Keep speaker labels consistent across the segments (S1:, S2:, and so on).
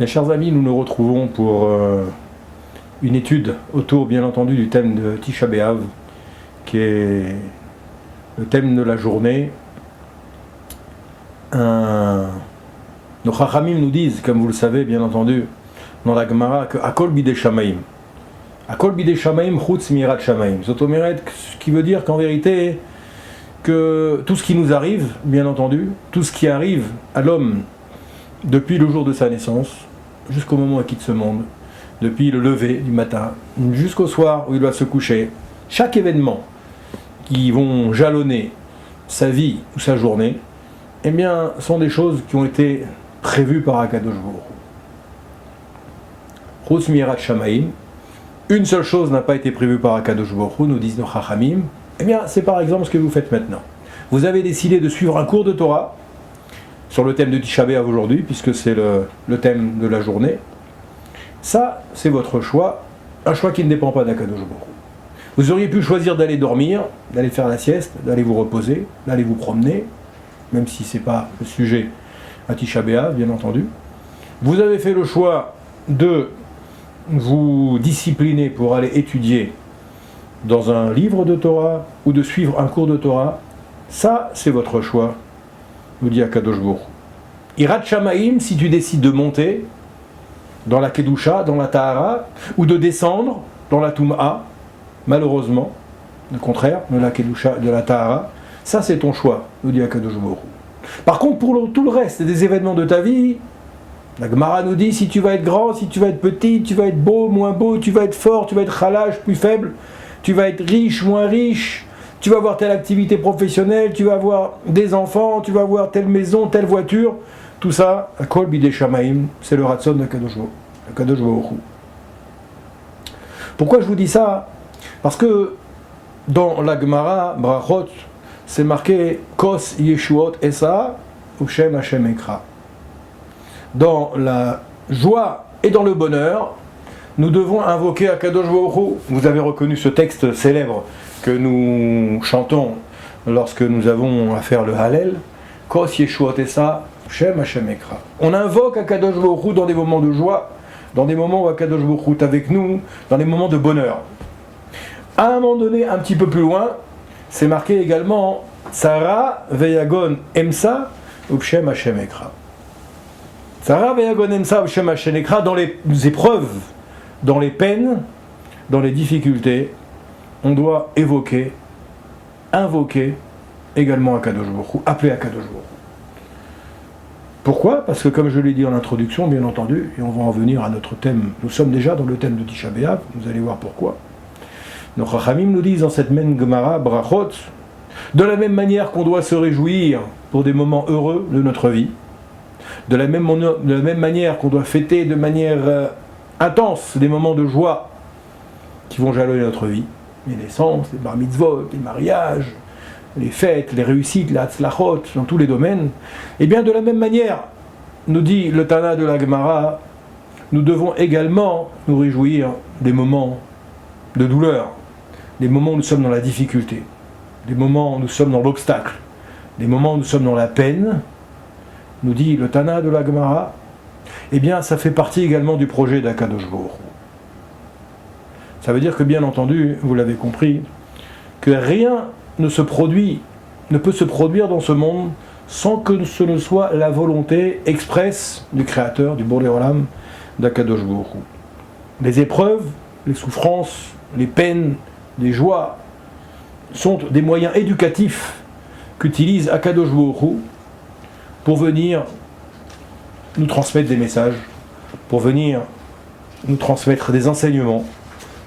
S1: Mes chers amis, nous nous retrouvons pour une étude autour, bien entendu, du thème de Tisha B'Av, qui est le thème de la journée. Nos Chachamim nous disent, comme vous le savez, bien entendu, dans la Gemara, que Akol Bidei Shamaim. Akol Bidei Shamaim Chutz Mirat Shamaim. Ce qui veut dire qu'en vérité, que tout ce qui nous arrive, bien entendu, tout ce qui arrive à l'homme depuis le jour de sa naissance, jusqu'au moment où il quitte ce monde, depuis le lever du matin, jusqu'au soir où il doit se coucher, chaque événement qui vont jalonner sa vie ou sa journée, eh bien, sont des choses qui ont été prévues par Akadosh Baruch Hu. Chutz Mirat Shamaim. Une seule chose n'a pas été prévue par Akadosh Baruch Hu, nous disent nos Chachamim. Eh bien, c'est par exemple ce que vous faites maintenant. Vous avez décidé de suivre un cours de Torah sur le thème de Tisha B'Av aujourd'hui, puisque c'est le thème de la journée. Ça, c'est votre choix, un choix qui ne dépend pas d'Akadosh Baruch Hu. Vous auriez pu choisir d'aller dormir, d'aller faire la sieste, d'aller vous reposer, d'aller vous promener, même si ce n'est pas le sujet à Tisha B'Av, bien entendu. Vous avez fait le choix de vous discipliner pour aller étudier dans un livre de Torah ou de suivre un cours de Torah. Ça, c'est votre choix, nous dit Akadosh Baruch Hu. Irat Shamaim, si tu décides de monter dans la Kedusha, dans la Tahara, ou de descendre dans la Tum'a, malheureusement, le contraire de la Kedusha, de la Tahara, ça c'est ton choix, nous dit Akadosh Baruch Hu. Par contre, pour tout le reste des événements de ta vie, la Gemara nous dit si tu vas être grand, si tu vas être petit, tu vas être beau, moins beau, tu vas être fort, tu vas être chalage, plus faible, tu vas être riche, moins riche, tu vas avoir telle activité professionnelle, tu vas avoir des enfants, tu vas avoir telle maison, telle voiture. Tout ça, Akol Bidei Shamaim, c'est le Ratzon de Akadosh Baruch Hu. Pourquoi je vous dis ça? Parce que dans la Gemara, Brachot, c'est marqué Kos Yeshuot Esa Ushem Hashem Ekra. Dans la joie et dans le bonheur, nous devons invoquer Akadosh Baruch Hu. Vous avez reconnu ce texte célèbre que nous chantons lorsque nous avons à faire le Hallel. Kos Yeshuot Esa Shem Hashem Ekra. On invoque Akadosh Baruch Hu dans des moments de joie, dans des moments où Akadosh Baruch Hu est avec nous, dans des moments de bonheur. À un moment donné, un petit peu plus loin, c'est marqué également Tzara Veyagon Emsa Shem Hashem Ekra. Tzara Veyagon Emsa Shem Hashem Ekra, dans les épreuves, dans les peines, dans les difficultés, on doit invoquer également Akadosh Baruch Hu, appeler Akadosh Baruch Hu. Pourquoi? Parce que comme je l'ai dit en introduction, bien entendu, et on va en venir à notre thème, nous sommes déjà dans le thème de Tisha B'Av, vous allez voir pourquoi. Nos Chachamim nous disent dans cette même Gemara, Brachot, de la même manière qu'on doit se réjouir pour des moments heureux de notre vie, de la même manière qu'on doit fêter de manière intense des moments de joie qui vont jalonner notre vie, les naissances, les bar mitzvot, les mariages, les fêtes, les réussites, les hatzlachot, dans tous les domaines, et bien de la même manière, nous dit le Tana de la Gemara, nous devons également nous réjouir des moments de douleur, des moments où nous sommes dans la difficulté, des moments où nous sommes dans l'obstacle, des moments où nous sommes dans la peine, nous dit le Tana de la Gemara, eh bien ça fait partie également du projet d'Akadosh Baruch Hu. Ça veut dire que bien entendu, vous l'avez compris, que rien ne peut se produire dans ce monde sans que ce ne soit la volonté expresse du Créateur, du Boré Olam, d'Akadosh Baruch Hu. Les épreuves, les souffrances, les peines, les joies sont des moyens éducatifs qu'utilise Akadosh Baruch Hu pour venir nous transmettre des messages, pour venir nous transmettre des enseignements,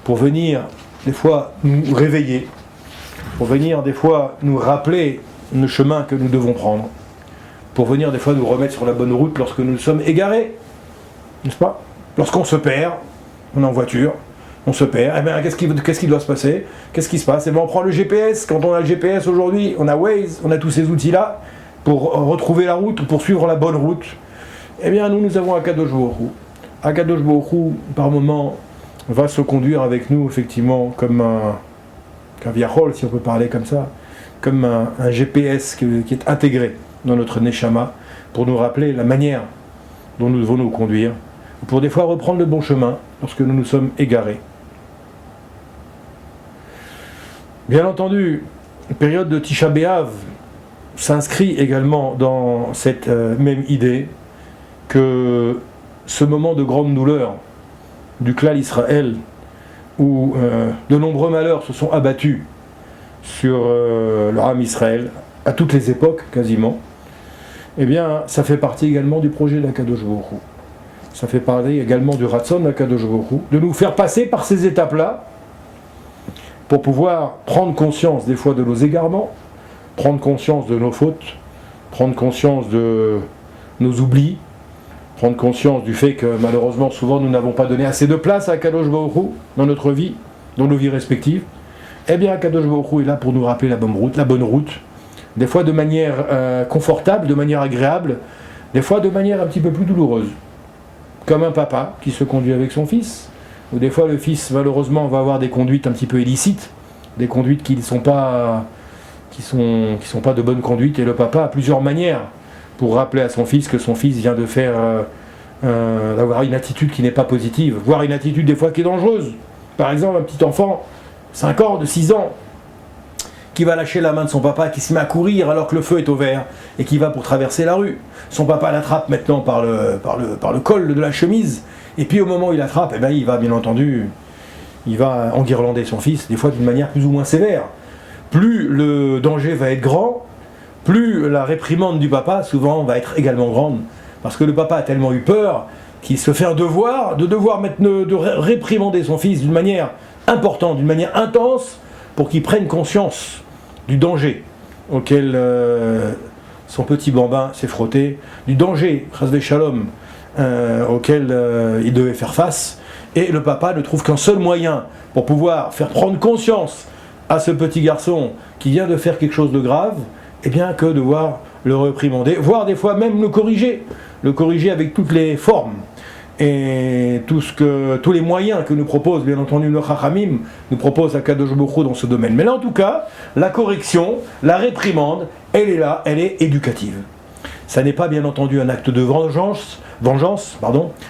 S1: pour venir des fois nous réveiller, pour venir des fois nous rappeler le chemin que nous devons prendre, pour venir des fois nous remettre sur la bonne route lorsque nous sommes égarés, n'est-ce pas? Lorsqu'on se perd, on est en voiture, on se perd, eh bien qu'est-ce qui doit se passer? Qu'est-ce qui se passe? Eh bien on prend le GPS, quand on a le GPS aujourd'hui, on a Waze, on a tous ces outils-là pour retrouver la route, pour suivre la bonne route. Eh bien nous avons Akadosh Baruch Hu. Akadosh Baruch Hu, par moment, va se conduire avec nous effectivement comme un viachol, si on peut parler comme ça, comme un GPS qui est intégré dans notre Neshama pour nous rappeler la manière dont nous devons nous conduire, pour des fois reprendre le bon chemin lorsque nous nous sommes égarés. Bien entendu, la période de Tisha B'Av s'inscrit également dans cette même idée que ce moment de grande douleur du clan Israël, où de nombreux malheurs se sont abattus sur le Ham Israël, à toutes les époques quasiment, eh bien ça fait partie également du projet d'Akadosh Baruch Hu. Ça fait partie également du Ratzon d'Akadosh Baruch Hu, de nous faire passer par ces étapes-là pour pouvoir prendre conscience des fois de nos égarements, prendre conscience de nos fautes, prendre conscience de nos oublis, prendre conscience du fait que malheureusement souvent nous n'avons pas donné assez de place à Akadosh Baruch Hu dans notre vie, dans nos vies respectives. Eh bien Akadosh Baruch Hu est là pour nous rappeler la bonne route, des fois de manière confortable, de manière agréable, des fois de manière un petit peu plus douloureuse. Comme un papa qui se conduit avec son fils, ou des fois le fils malheureusement va avoir des conduites un petit peu illicites, des conduites qui ne sont pas de bonne conduite, et le papa a plusieurs manières pour rappeler à son fils que son fils vient de faire d'avoir une attitude qui n'est pas positive, voire une attitude des fois qui est dangereuse. Par exemple, un petit enfant, 5 ans, de 6 ans, qui va lâcher la main de son papa, qui se met à courir alors que le feu est au vert, et qui va pour traverser la rue. Son papa l'attrape maintenant par le col de la chemise, et puis au moment où il l'attrape, eh ben, il va bien entendu, il va enguirlander son fils, des fois d'une manière plus ou moins sévère. Plus le danger va être grand, plus la réprimande du papa souvent va être également grande, parce que le papa a tellement eu peur qu'il se fait un devoir maintenant de réprimander son fils d'une manière importante, d'une manière intense, pour qu'il prenne conscience du danger auquel son petit bambin s'est frotté, du danger, chas shalom, auquel il devait faire face, et le papa ne trouve qu'un seul moyen pour pouvoir faire prendre conscience à ce petit garçon qui vient de faire quelque chose de grave, eh bien que de devoir le réprimander, voire des fois même le corriger avec toutes les formes et tous les moyens que nous propose bien entendu le Chachamim, nous propose Akadosh Baruch Hu dans ce domaine. Mais là en tout cas, la correction, la réprimande, elle est là, elle est éducative. Ça n'est pas bien entendu un acte de vengeance,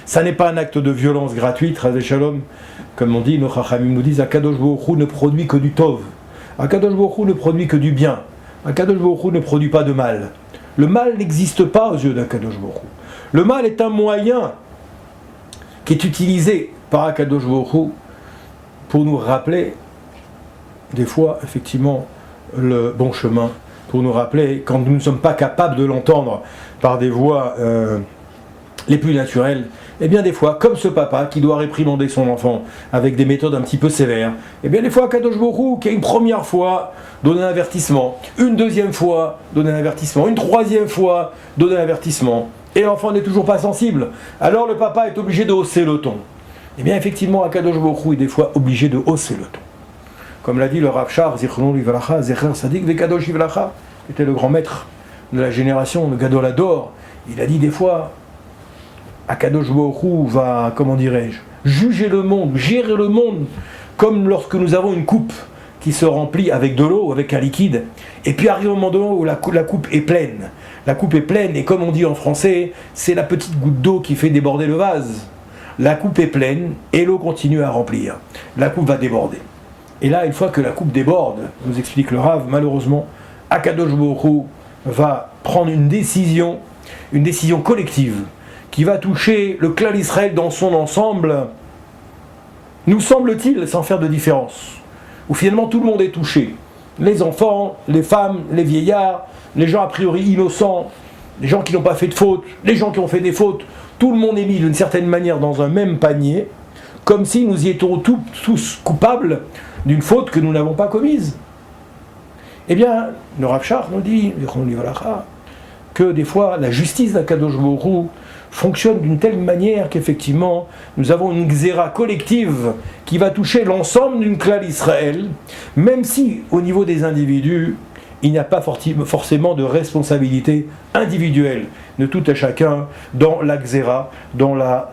S1: ça n'est pas un acte de violence gratuite, Chas Shalom, comme on dit, nos Chachamim nous disent, Akadosh Baruch Hu ne produit que du Tov, Akadosh Baruch Hu ne produit que du bien, Akadosh Baruch Hu ne produit pas de mal. Le mal n'existe pas aux yeux d'Akadosh Baruch Hu. Le mal est un moyen qui est utilisé par Akadosh Baruch Hu pour nous rappeler des fois effectivement le bon chemin, pour nous rappeler quand nous ne sommes pas capables de l'entendre par des voies les plus naturelles, et bien des fois, comme ce papa qui doit réprimander son enfant avec des méthodes un petit peu sévères, et bien des fois Akadosh Baruch Hu qui a une première fois donné un avertissement, une deuxième fois donné un avertissement, une troisième fois donné un avertissement, et l'enfant n'est toujours pas sensible, alors le papa est obligé de hausser le ton. Et bien effectivement Akadosh Baruch Hu est des fois obligé de hausser le ton. Comme l'a dit le Rav Shar, Zichrono Livracha, Zecher Sadik Vekadosh Livracha, qui était le grand maître de la génération, le Gadol Hador, il a dit des fois, Akadosh Baruch Hu va, comment dirais-je, juger le monde, gérer le monde, comme lorsque nous avons une coupe qui se remplit avec de l'eau, avec un liquide, et puis arrive un moment donné où la coupe est pleine. La coupe est pleine, et comme on dit en français, c'est la petite goutte d'eau qui fait déborder le vase. La coupe est pleine, et l'eau continue à remplir. La coupe va déborder. Et là, une fois que la coupe déborde, nous explique le Rav, malheureusement, Akadosh Baruch Hu va prendre une décision collective, qui va toucher le clan d'Israël dans son ensemble, nous semble-t-il, sans faire de différence, où finalement tout le monde est touché. Les enfants, les femmes, les vieillards, les gens a priori innocents, les gens qui n'ont pas fait de faute, les gens qui ont fait des fautes, tout le monde est mis d'une certaine manière dans un même panier, comme si nous y étions tous coupables d'une faute que nous n'avons pas commise. Eh bien, le Rav Shach nous dit que des fois la justice d'Akadosh Baruch Hu fonctionne d'une telle manière qu'effectivement nous avons une xéra collective qui va toucher l'ensemble d'une clan Israël, même si au niveau des individus il n'y a pas forcément de responsabilité individuelle de tout à chacun dans la xéra, dans la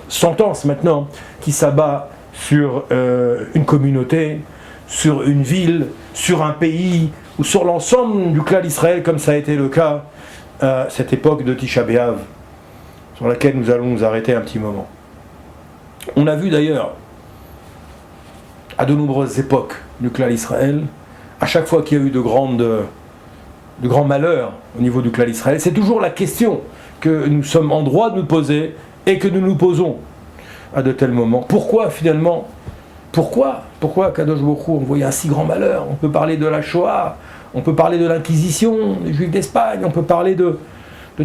S1: sentence maintenant qui s'abat sur une communauté, sur une ville, sur un pays ou sur l'ensemble du clan d'Israël, comme ça a été le cas à cette époque de Tisha B'Av. sur laquelle nous allons nous arrêter un petit moment. On a vu d'ailleurs, à de nombreuses époques du clan Israël, à chaque fois qu'il y a eu de grands malheurs au niveau du clan Israël, c'est toujours la question que nous sommes en droit de nous poser et que nous nous posons à de tels moments. Pourquoi finalement, pourquoi Kadosh Baruch Hu envoyait un si grand malheur? On peut parler de la Shoah, on peut parler de l'Inquisition, des Juifs d'Espagne, on peut parler de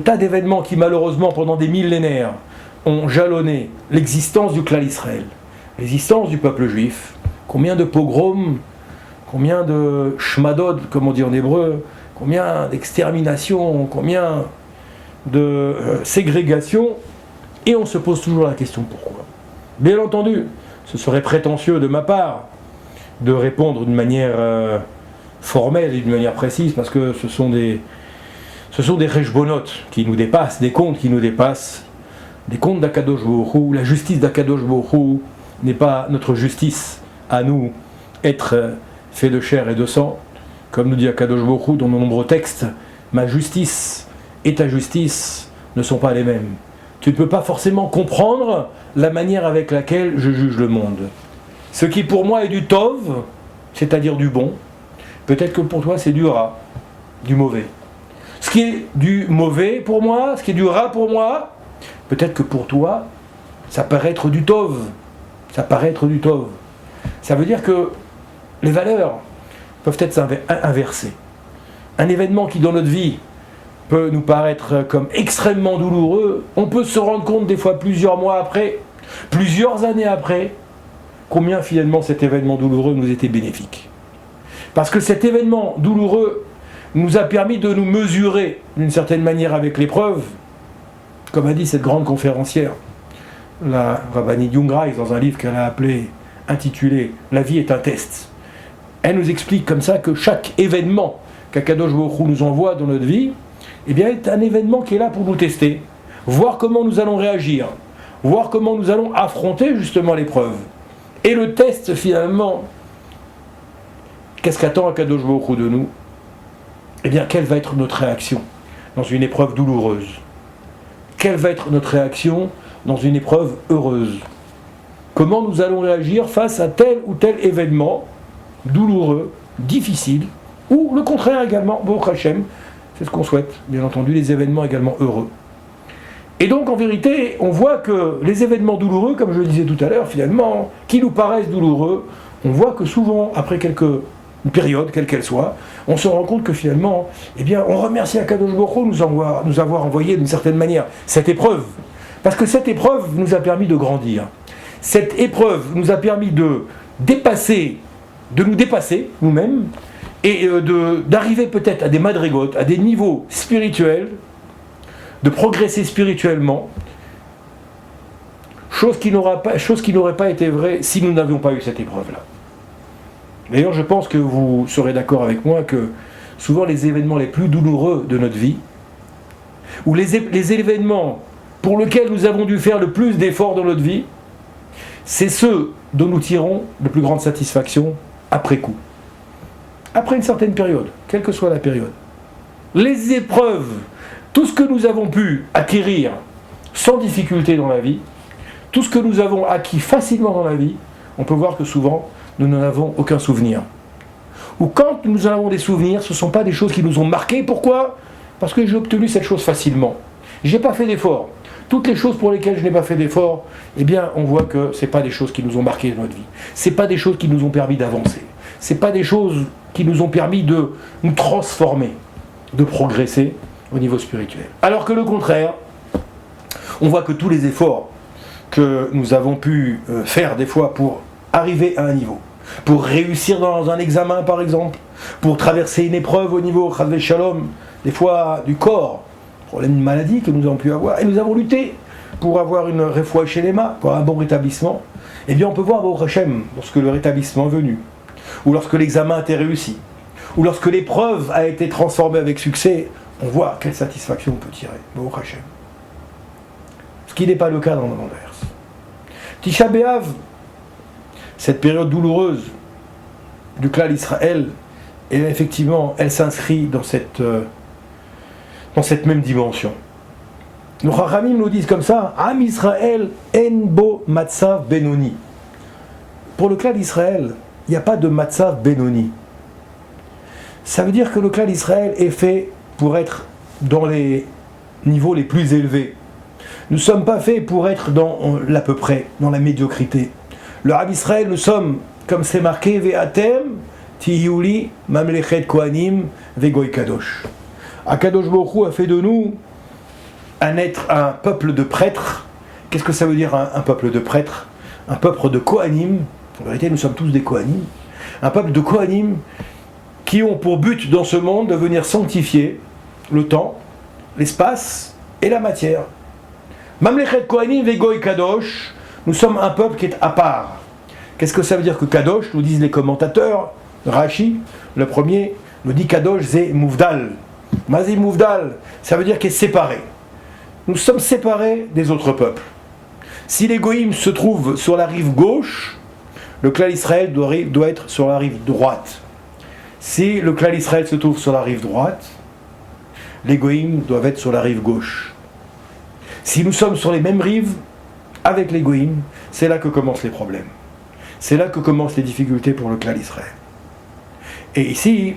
S1: tas d'événements qui malheureusement pendant des millénaires ont jalonné l'existence du clan Israël, l'existence du peuple juif. Combien de pogroms, combien de shmadod, comme on dit en hébreu, combien d'exterminations, combien de ségrégation, et on se pose toujours la question pourquoi. Bien entendu, ce serait prétentieux de ma part de répondre d'une manière formelle et d'une manière précise, parce que ce sont des rejbonotes qui nous dépassent, des comptes qui nous dépassent, des comptes d'Akadosh Baruch Hu. La justice d'Akadosh Baruch Hu n'est pas notre justice à nous, être fait de chair et de sang. Comme nous dit Akadosh Baruch Hu dans de nombreux textes, ma justice et ta justice ne sont pas les mêmes. Tu ne peux pas forcément comprendre la manière avec laquelle je juge le monde. Ce qui pour moi est du tov, c'est-à-dire du bon, peut-être que pour toi c'est du ra, du mauvais. Ce qui est du mauvais pour moi, ce qui est du ra pour moi, peut-être que pour toi ça paraît être du tov. Ça paraît être du tov. Ça veut dire que les valeurs peuvent être inversées. Un événement qui dans notre vie peut nous paraître comme extrêmement douloureux, on peut se rendre compte des fois plusieurs mois après, plusieurs années après, combien finalement cet événement douloureux nous était bénéfique. Parce que cet événement douloureux nous a permis de nous mesurer d'une certaine manière avec l'épreuve, comme a dit cette grande conférencière, la Rabbani Jungreis, dans un livre qu'elle a intitulé « La vie est un test ». Elle nous explique comme ça que chaque événement qu'Akadosh Baruch Hu nous envoie dans notre vie, eh bien, est un événement qui est là pour nous tester, voir comment nous allons réagir, voir comment nous allons affronter justement l'épreuve. Et le test finalement, qu'est-ce qu'attend Akadosh Baruch Hu de nous? Eh bien, quelle va être notre réaction dans une épreuve douloureuse? Quelle va être notre réaction dans une épreuve heureuse? Comment nous allons réagir face à tel ou tel événement douloureux, difficile, ou le contraire également, Baruch Hashem, c'est ce qu'on souhaite, bien entendu, les événements également heureux. Et donc, en vérité, on voit que les événements douloureux, comme je le disais tout à l'heure, finalement, qui nous paraissent douloureux, on voit que souvent, après une période, quelle qu'elle soit, on se rend compte que finalement, eh bien, on remercie Akadosh Baruch Hu de nous avoir envoyé d'une certaine manière cette épreuve. Parce que cette épreuve nous a permis de grandir. Cette épreuve nous a permis de nous dépasser nous-mêmes, et d'arriver peut-être à des madrigotes, à des niveaux spirituels, de progresser spirituellement, chose qui n'aurait pas été vraie si nous n'avions pas eu cette épreuve-là. D'ailleurs, je pense que vous serez d'accord avec moi que souvent les événements les plus douloureux de notre vie, ou les événements pour lesquels nous avons dû faire le plus d'efforts dans notre vie, c'est ceux dont nous tirons de plus grande satisfaction après coup. Après une certaine période, quelle que soit la période. Les épreuves, tout ce que nous avons pu acquérir sans difficulté dans la vie, tout ce que nous avons acquis facilement dans la vie, on peut voir que souvent, nous n'en avons aucun souvenir. Ou quand nous en avons des souvenirs, ce ne sont pas des choses qui nous ont marqués. Pourquoi? Parce que j'ai obtenu cette chose facilement. Je n'ai pas fait d'effort. Toutes les choses pour lesquelles je n'ai pas fait d'effort, eh bien, on voit que ce n'est pas des choses qui nous ont marqué dans notre vie. Ce n'est pas des choses qui nous ont permis d'avancer. Ce n'est pas des choses qui nous ont permis de nous transformer, de progresser au niveau spirituel. Alors que le contraire, on voit que tous les efforts que nous avons pu faire des fois pour arriver à un niveau, pour réussir dans un examen par exemple, pour traverser une épreuve au niveau Chas Shalom, des fois du corps, problème de maladie que nous avons pu avoir, et nous avons lutté pour avoir une refoua shelema, pour un bon rétablissement, eh bien on peut voir Baruch Hashem, lorsque le rétablissement est venu, ou lorsque l'examen a été réussi, ou lorsque l'épreuve a été transformée avec succès, on voit quelle satisfaction on peut tirer, Baruch Hashem. Ce qui n'est pas le cas dans l'inverse. Tisha B'Av, cette période douloureuse du clan Israël, et effectivement, elle s'inscrit dans cette même dimension. Nos Chachamim nous disent comme ça, Am Israël en bo matzav benoni. Pour le clan d'Israël, il n'y a pas de matzav benoni. Ça veut dire que le clan d'Israël est fait pour être dans les niveaux les plus élevés. Nous ne sommes pas faits pour être dans l'à peu près, dans la médiocrité. Le Rav Israël, nous sommes, comme c'est marqué, Ve'atem, Tihuli, Mamlechet Kohanim, Vegoy Kadosh. Akadosh Baruch Hu a fait de nous un peuple de prêtres. Qu'est-ce que ça veut dire un peuple de prêtres? Un peuple de Kohanim. En vérité, nous sommes tous des Kohanim. Un peuple de Kohanim qui ont pour but dans ce monde de venir sanctifier le temps, l'espace et la matière. Mamlechet Kohanim Vegoy Kadosh, nous sommes un peuple qui est à part. Qu'est-ce que ça veut dire que Kadosh, nous disent les commentateurs, Rashi, le premier, nous dit Kadosh, c'est Mouvdal. Mazi Mouvdal, ça veut dire qu'il est séparé. Nous sommes séparés des autres peuples. Si les Goïms se trouvent sur la rive gauche, le clan Israël doit être sur la rive droite. Si le clan Israël se trouve sur la rive droite, les Goïms doivent être sur la rive gauche. Si nous sommes sur les mêmes rives avec les Goïms, c'est là que commencent les problèmes. C'est là que commencent les difficultés pour le clan Israël. Et ici,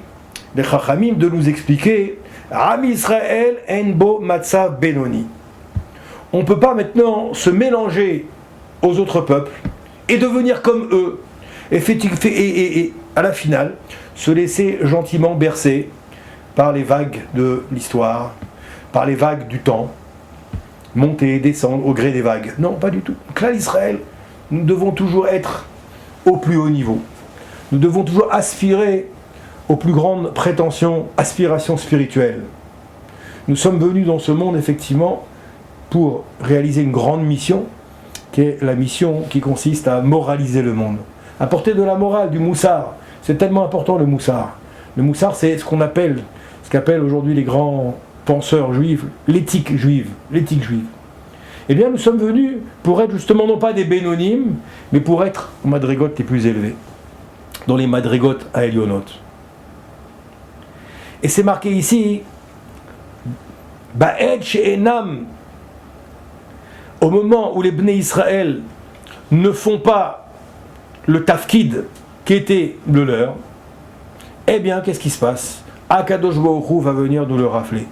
S1: les Chachamim de nous expliquer Am Israël en bo matzav benoni. On ne peut pas maintenant se mélanger aux autres peuples et devenir comme eux et à la finale se laisser gentiment bercer par les vagues de l'histoire, par les vagues du temps, monter, descendre au gré des vagues. Non, pas du tout. Donc là, l'Israël, nous devons toujours être au plus haut niveau. Nous devons toujours aspirer aux plus grandes prétentions, aspirations spirituelles. Nous sommes venus dans ce monde, effectivement, pour réaliser une grande mission, qui est la mission qui consiste à moraliser le monde. Apporter de la morale, du moussar. C'est tellement important, le moussar. Le moussar, c'est ce qu'appellent aujourd'hui les grands penseurs juifs, l'éthique juive. Eh bien, nous sommes venus pour être justement non pas des bénonymes, mais pour être aux madrigotes les plus élevés, dans les madrigotes à Elionot. Et c'est marqué ici, Ba'ed she'enam, au moment où les Bnei Israël ne font pas le tafkid qui était le leur, eh bien, qu'est-ce qui se passe? Akadosh Baruch Hu va venir nous le rappeler.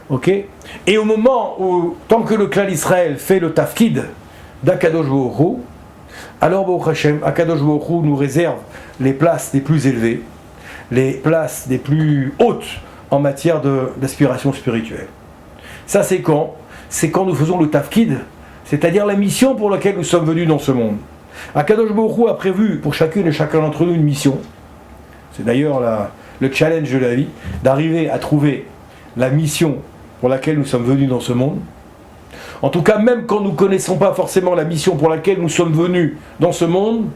S1: Ok? Et au moment où, tant que le clan Israël fait le tafkid d'Akadosh Baruch Hu, alors Baruch Hashem, Akadosh Baruch Hu nous réserve les places les plus élevées, les places les plus hautes en matière d'aspiration spirituelle. Ça c'est quand? C'est quand nous faisons le tafkid, c'est-à-dire la mission pour laquelle nous sommes venus dans ce monde. Akadosh Baruch Hu a prévu pour chacune et chacun d'entre nous une mission. C'est d'ailleurs le challenge de la vie, d'arriver à trouver la mission pour laquelle nous sommes venus dans ce monde. En tout cas, même quand nous ne connaissons pas forcément la mission pour laquelle nous sommes venus dans ce monde,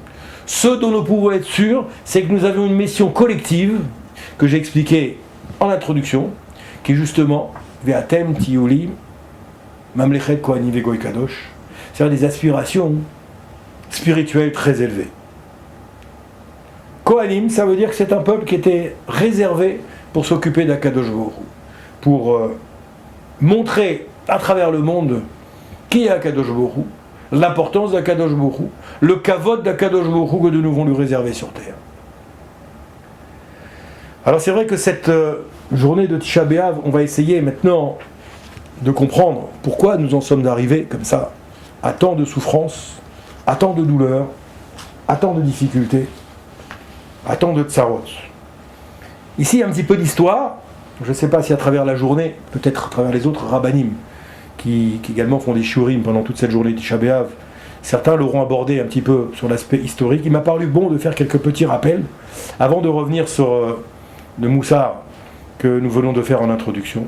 S1: ce dont nous pouvons être sûrs, c'est que nous avons une mission collective, que j'ai expliquée en introduction, qui est justement Ve'atem Tihuli, Mamlechet Kohanim Vegoy Kadosh, c'est-à-dire des aspirations spirituelles très élevées. Kohanim, ça veut dire que c'est un peuple qui était réservé pour s'occuper d'Akadosh Baruch Hu, pour montrer à travers le monde qui est Akadosh Baruch Hu, l'importance d'Akadosh Baruch Hu, le kavod d'Akadosh Baruch Hu que nous devons lui réserver sur terre. Alors c'est vrai que cette journée de Tisha B'Av, on va essayer maintenant de comprendre pourquoi nous en sommes arrivés comme ça, à tant de souffrances, à tant de douleurs, à tant de difficultés, à tant de tsarot. Ici, un petit peu d'histoire. Je ne sais pas si à travers la journée, peut-être à travers les autres rabbanim, qui également font des shiurim pendant toute cette journée de Tisha B'Av, certains l'auront abordé un petit peu sur l'aspect historique. Il m'a paru bon de faire quelques petits rappels avant de revenir sur le moussar que nous venons de faire en introduction.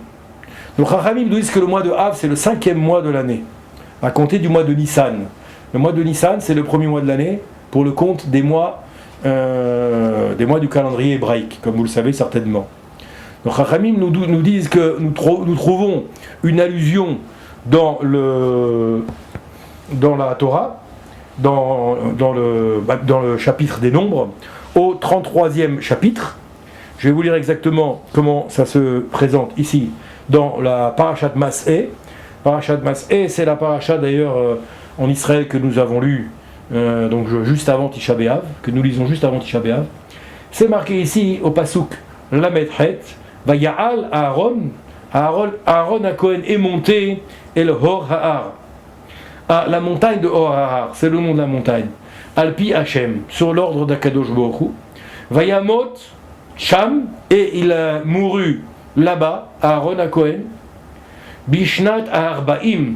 S1: Donc Chachamim nous disent que le mois de Av, c'est le 5e mois de l'année, à compter du mois de Nissan. Le mois de Nissan, c'est le premier mois de l'année pour le compte des mois du calendrier hébraïque, comme vous le savez certainement. Donc Chachamim nous disent que nous trouvons une allusion dans la Torah, dans le chapitre des Nombres, au 33e chapitre. Je vais vous lire exactement comment ça se présente ici dans la Parashat Mas'eh. Parashat Mas'eh, c'est la Parashat d'ailleurs en Israël que nous avons lu donc juste avant Tisha B'Av, que nous lisons juste avant Tisha B'Av. C'est marqué ici au Pasuk Lamed Het, Vaya'al Aaron à Cohen est monté et le Hor Ha'ar. À la montagne de Hor Ha'ar, c'est le nom de la montagne. Alpi Hachem, sur l'ordre d'Akadosh Baruch Hu. Vayamot Sham, et il a mouru là-bas, Aaron à Cohen. Bishnat Arba'im,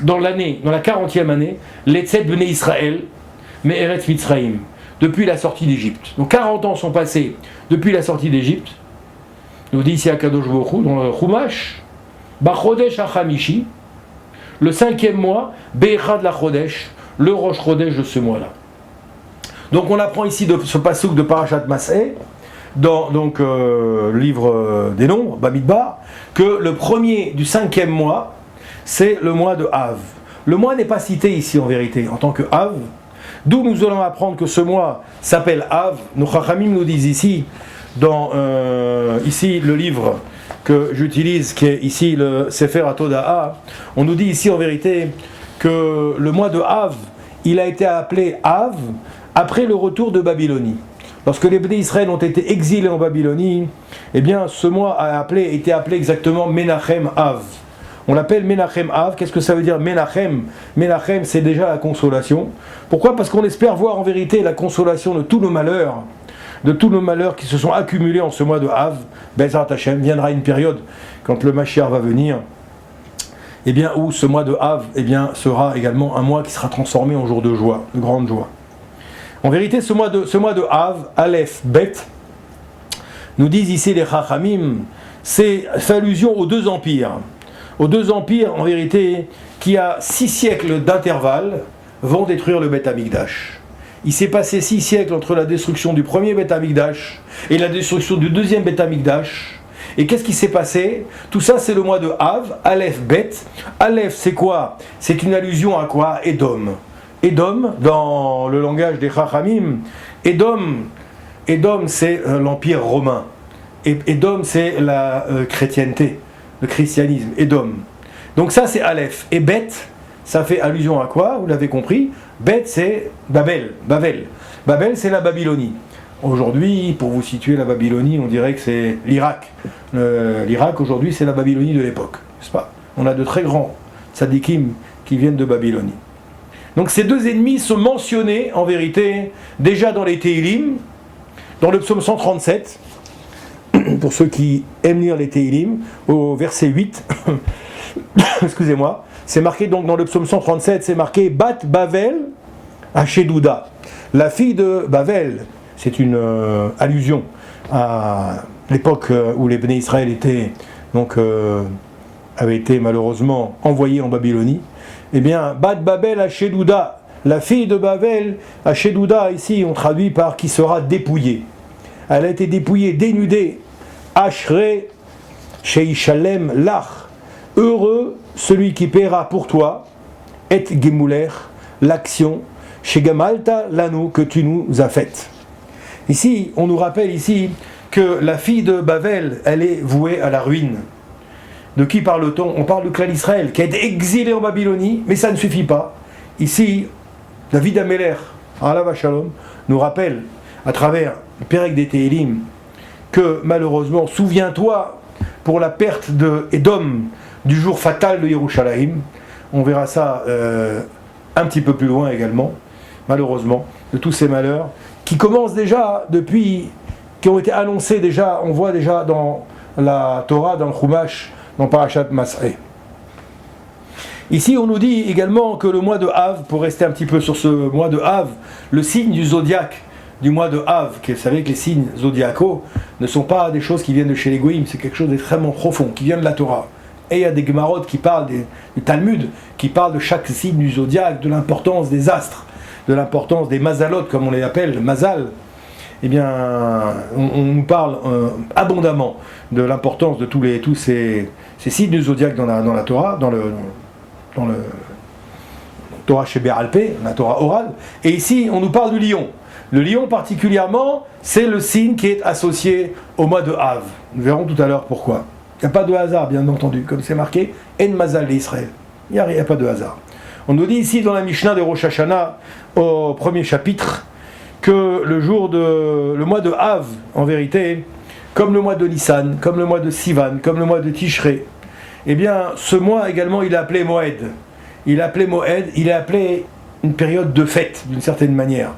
S1: dans la 40e année, Letzet Bnei Israël, Me'eretz Mitzraïm, depuis la sortie d'Égypte. Donc 40 ans sont passés depuis la sortie d'Égypte. Nous dit ici Akadosh Baruch Hu, dans le Chumash, Bachodesh HaChamishi, le 5e mois, Be'echad la Chodesh, le Rosh Chodesh de ce mois-là. Donc on apprend ici de ce pasuk de Parashat Mas'eh, dans le livre des nombres, Bamidbar, que le premier du 5e mois, c'est le mois de Av. Le mois n'est pas cité ici en vérité en tant que Av, d'où nous allons apprendre que ce mois s'appelle Av. Nos Chachamim nous disent ici, dans ici le livre que j'utilise, qui est ici le Sefer HaToda'a, on nous dit ici en vérité que le mois de Av, il a été appelé Av après le retour de Babylonie. Lorsque les Bnei Israël ont été exilés en Babylonie, eh bien ce mois a été appelé exactement Menachem Av. On l'appelle Menachem Av. Qu'est-ce que ça veut dire Menachem? Menachem, c'est déjà la consolation. Pourquoi? Parce qu'on espère voir en vérité la consolation de tous nos malheurs qui se sont accumulés en ce mois de Av. Bezrat Hashem, viendra une période quand le Mashiach va venir, eh bien où ce mois de Av, eh bien sera également un mois qui sera transformé en jour de joie, de grande joie. En vérité, ce mois de Av, Aleph, Bet, nous disent ici les Chachamim, c'est fait allusion aux deux empires. Aux deux empires, en vérité, qui à 6 siècles d'intervalle, vont détruire le Beth Amikdash. Il s'est passé 6 siècles entre la destruction du premier Beth Amikdash et la destruction du deuxième Beth Amikdash. Et qu'est-ce qui s'est passé? Tout ça, c'est le mois de Av, Aleph, Bet. Aleph, c'est quoi? C'est une allusion à quoi? Édom. Édom, dans le langage des Chachamim, Édom, c'est l'empire romain. Édom, c'est la chrétienté, le christianisme, Édom. Donc ça, c'est Aleph. Et Bet, ça fait allusion à quoi? Vous l'avez compris. Bet, c'est Babel. Babel, c'est la Babylonie. Aujourd'hui, pour vous situer la Babylonie, on dirait que c'est l'Irak. L'Irak, aujourd'hui, c'est la Babylonie de l'époque, n'est-ce pas? On a de très grands tzadikim qui viennent de Babylonie. Donc ces deux ennemis sont mentionnés, en vérité, déjà dans les Tehillim, dans le psaume 137, pour ceux qui aiment lire les Tehillim, au verset 8, excusez-moi, c'est marqué donc dans le psaume 137, c'est marqué Bat Bavel Hachedouda, la fille de Bavel. C'est une allusion à l'époque où les Bnei Israël avaient été malheureusement envoyés en Babylonie. Eh bien, Bat Babel Hachedouda, la fille de Babel, Hachedouda, ici on traduit par qui sera dépouillée. Elle a été dépouillée, dénudée. Ashre Sheishalem Lach, heureux celui qui paiera pour toi, et Gemuler, l'action, Shegamalta Lanu, que tu nous as faite. Ici, on nous rappelle ici que la fille de Babel, elle est vouée à la ruine. De qui parle-t-on? On parle du clan d'Israël, qui a été exilé en Babylonie, mais ça ne suffit pas. Ici, David Ameler, Alav Shalom, nous rappelle, à travers le Pérec des Tehillim, que malheureusement, souviens-toi, pour la perte de Édom, du jour fatal de Yerushalayim. On verra ça un petit peu plus loin également, malheureusement, de tous ces malheurs, qui commencent déjà depuis, qui ont été annoncés déjà, on voit déjà dans la Torah, dans le Chumash, dans Parashat Mas'eh. Ici, on nous dit également que le mois de Av, pour rester un petit peu sur ce mois de Av, le signe du zodiaque du mois de Av, vous savez que les signes zodiacaux ne sont pas des choses qui viennent de chez les Goïms, c'est quelque chose d'extrêmement profond, qui vient de la Torah. Et il y a des Gemarot qui parlent, du Talmud, qui parlent de chaque signe du zodiaque, de l'importance des astres, de l'importance des mazalot, comme on les appelle, mazal. Eh bien, on nous parle abondamment de l'importance de tous ces signes du zodiaque dans la Torah, dans le Torah chez Béalpé, la Torah orale. Et ici, on nous parle du lion. Le lion particulièrement, c'est le signe qui est associé au mois de Av. Nous verrons tout à l'heure pourquoi. Il n'y a pas de hasard, bien entendu, comme c'est marqué, En Mazal d'Israël. Il n'y a pas de hasard. On nous dit ici dans la Mishnah de Rosh Hashanah, au premier chapitre, que le mois de Av, en vérité, comme le mois de Nissan, comme le mois de Sivan, comme le mois de Tishré, eh bien, ce mois également, il est appelé Moed. Il est appelé une période de fête, d'une certaine manière.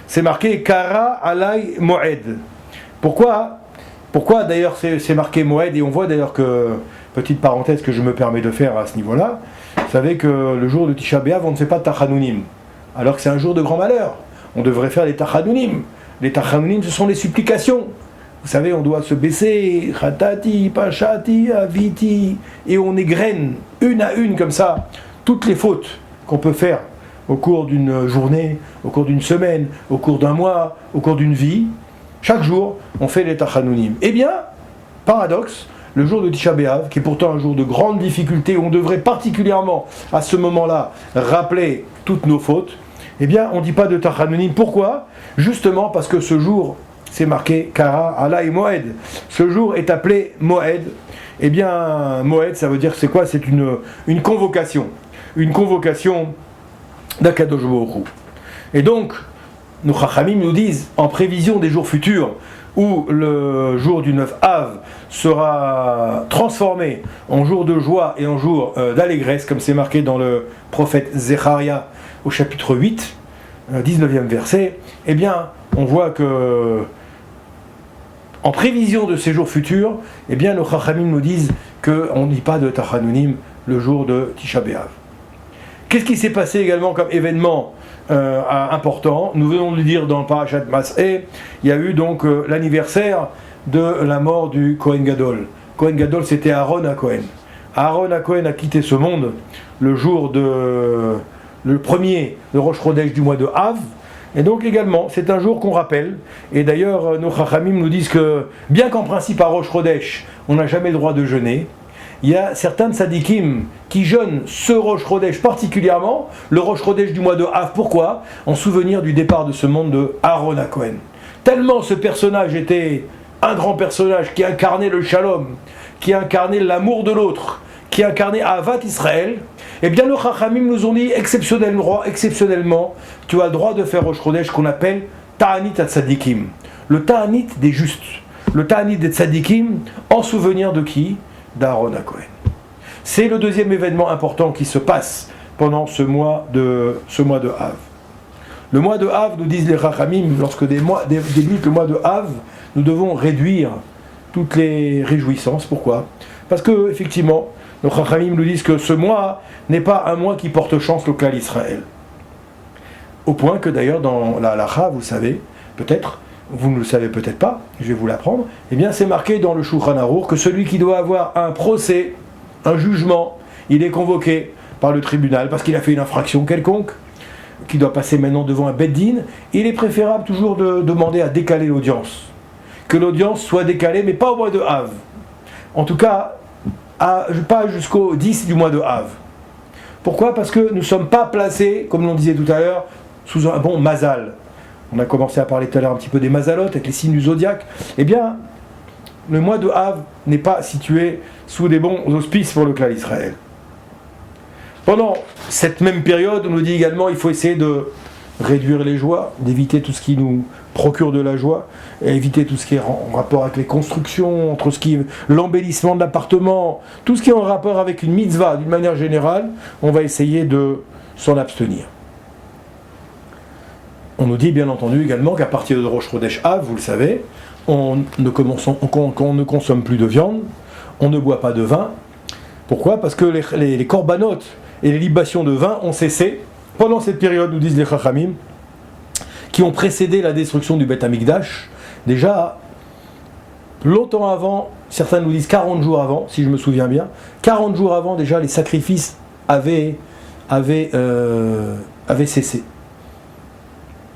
S1: C'est marqué Kara Alay Moed. Pourquoi d'ailleurs c'est marqué Moed, et on voit d'ailleurs que, petite parenthèse que je me permets de faire à ce niveau-là, vous savez que le jour de Tisha B'Av, on ne fait pas de Tachanounim, alors que c'est un jour de grand malheur. On devrait faire les Tachanounim. Les Tachanounim, ce sont les supplications. Vous savez, on doit se baisser, Khatati, Pachati, Aviti, et on égrène une à une comme ça toutes les fautes qu'on peut faire au cours d'une journée, au cours d'une semaine, au cours d'un mois, au cours d'une vie. Chaque jour, on fait les Tachanounim. Eh bien, paradoxe, le jour de Tisha B'Av, qui est pourtant un jour de grande difficulté, où on devrait particulièrement, à ce moment-là, rappeler toutes nos fautes, eh bien, on ne dit pas de Tachanounim. Pourquoi ? Justement parce que ce jour, c'est marqué Kara Alay Moed. Ce jour est appelé Moed. Eh bien, Moed, ça veut dire c'est quoi ? C'est une convocation. Une convocation d'Akadosh Baruch Hu. Et donc, nos Chachamim nous disent, en prévision des jours futurs, où le jour du 9 Av sera transformé en jour de joie et en jour d'allégresse, comme c'est marqué dans le prophète Zecharia au chapitre 8, 19e verset, eh bien, on voit que, en prévision de ces jours futurs, eh bien, nos Chachamim nous disent qu'on ne dit pas de Tachanounim le jour de Tisha B'Av. Qu'est-ce qui s'est passé également comme événement important ? Nous venons de le dire dans le Parashat Mas'eh, il y a eu donc l'anniversaire de la mort du Kohen Gadol. Kohen Gadol, c'était Aaron HaKohen. Aaron HaKohen a quitté ce monde le premier de Rosh Chodesh du mois de Av, et donc également, c'est un jour qu'on rappelle, et d'ailleurs nos Chachamim nous disent que, bien qu'en principe à Rosh Chodesh, on n'a jamais le droit de jeûner, il y a certains tzadikim qui jeûnent ce Rosh Chodesh particulièrement, le Rosh Chodesh du mois de Av. Pourquoi ? En souvenir du départ de ce monde de Aaron HaKohen. Tellement ce personnage était un grand personnage qui incarnait le shalom, qui incarnait l'amour de l'autre, qui incarnait Ahavat Israël, eh bien le Chachamim nous ont dit exceptionnellement, tu as le droit de faire Rosh Chodesh qu'on appelle Ta'anit HaTzadikim, le Ta'anit des justes, le Ta'anit des Tzadikim, en souvenir de qui ? D'Aaron HaKohen. C'est le deuxième événement important qui se passe pendant ce mois de Av. Le mois de Av, nous disent les Chachamim, lorsque débute le mois de Av, nous devons réduire toutes les réjouissances. Pourquoi ? Parce que, effectivement, nos Chachamim nous disent que ce mois n'est pas un mois qui porte chance au Klal Israël. Au point que d'ailleurs dans la halacha, vous savez, peut-être, vous ne le savez peut-être pas, je vais vous l'apprendre, eh bien c'est marqué dans le Shulchan Aruch que celui qui doit avoir un procès, un jugement, il est convoqué par le tribunal parce qu'il a fait une infraction quelconque, qui doit passer maintenant devant un Beth Din. Il est préférable toujours de demander à décaler l'audience. Que l'audience soit décalée, mais pas au mois de Av. En tout cas, pas jusqu'au 10 du mois de Av. Pourquoi ? Parce que nous ne sommes pas placés, comme l'on disait tout à l'heure, sous un bon mazal. On a commencé à parler tout à l'heure un petit peu des mazalotes, avec les signes du zodiaque. Eh bien, le mois de Av n'est pas situé sous des bons auspices pour le Klal Israël. Pendant cette même période, on nous dit également qu'il faut essayer de réduire les joies, d'éviter tout ce qui nous procure de la joie, et éviter tout ce qui est en rapport avec les constructions, entre l'embellissement de l'appartement, tout ce qui est en rapport avec une mitzvah d'une manière générale, on va essayer de s'en abstenir. On nous dit bien entendu également qu'à partir de Rosh Chodesh Av, vous le savez, on ne consomme plus de viande, on ne boit pas de vin. Pourquoi ? Parce que les corbanotes et les libations de vin ont cessé pendant cette période, nous disent les Chachamim, qui ont précédé la destruction du Beth Amikdash. Déjà, longtemps avant, certains nous disent 40 jours avant, si je me souviens bien, 40 jours avant déjà, les sacrifices avaient cessé.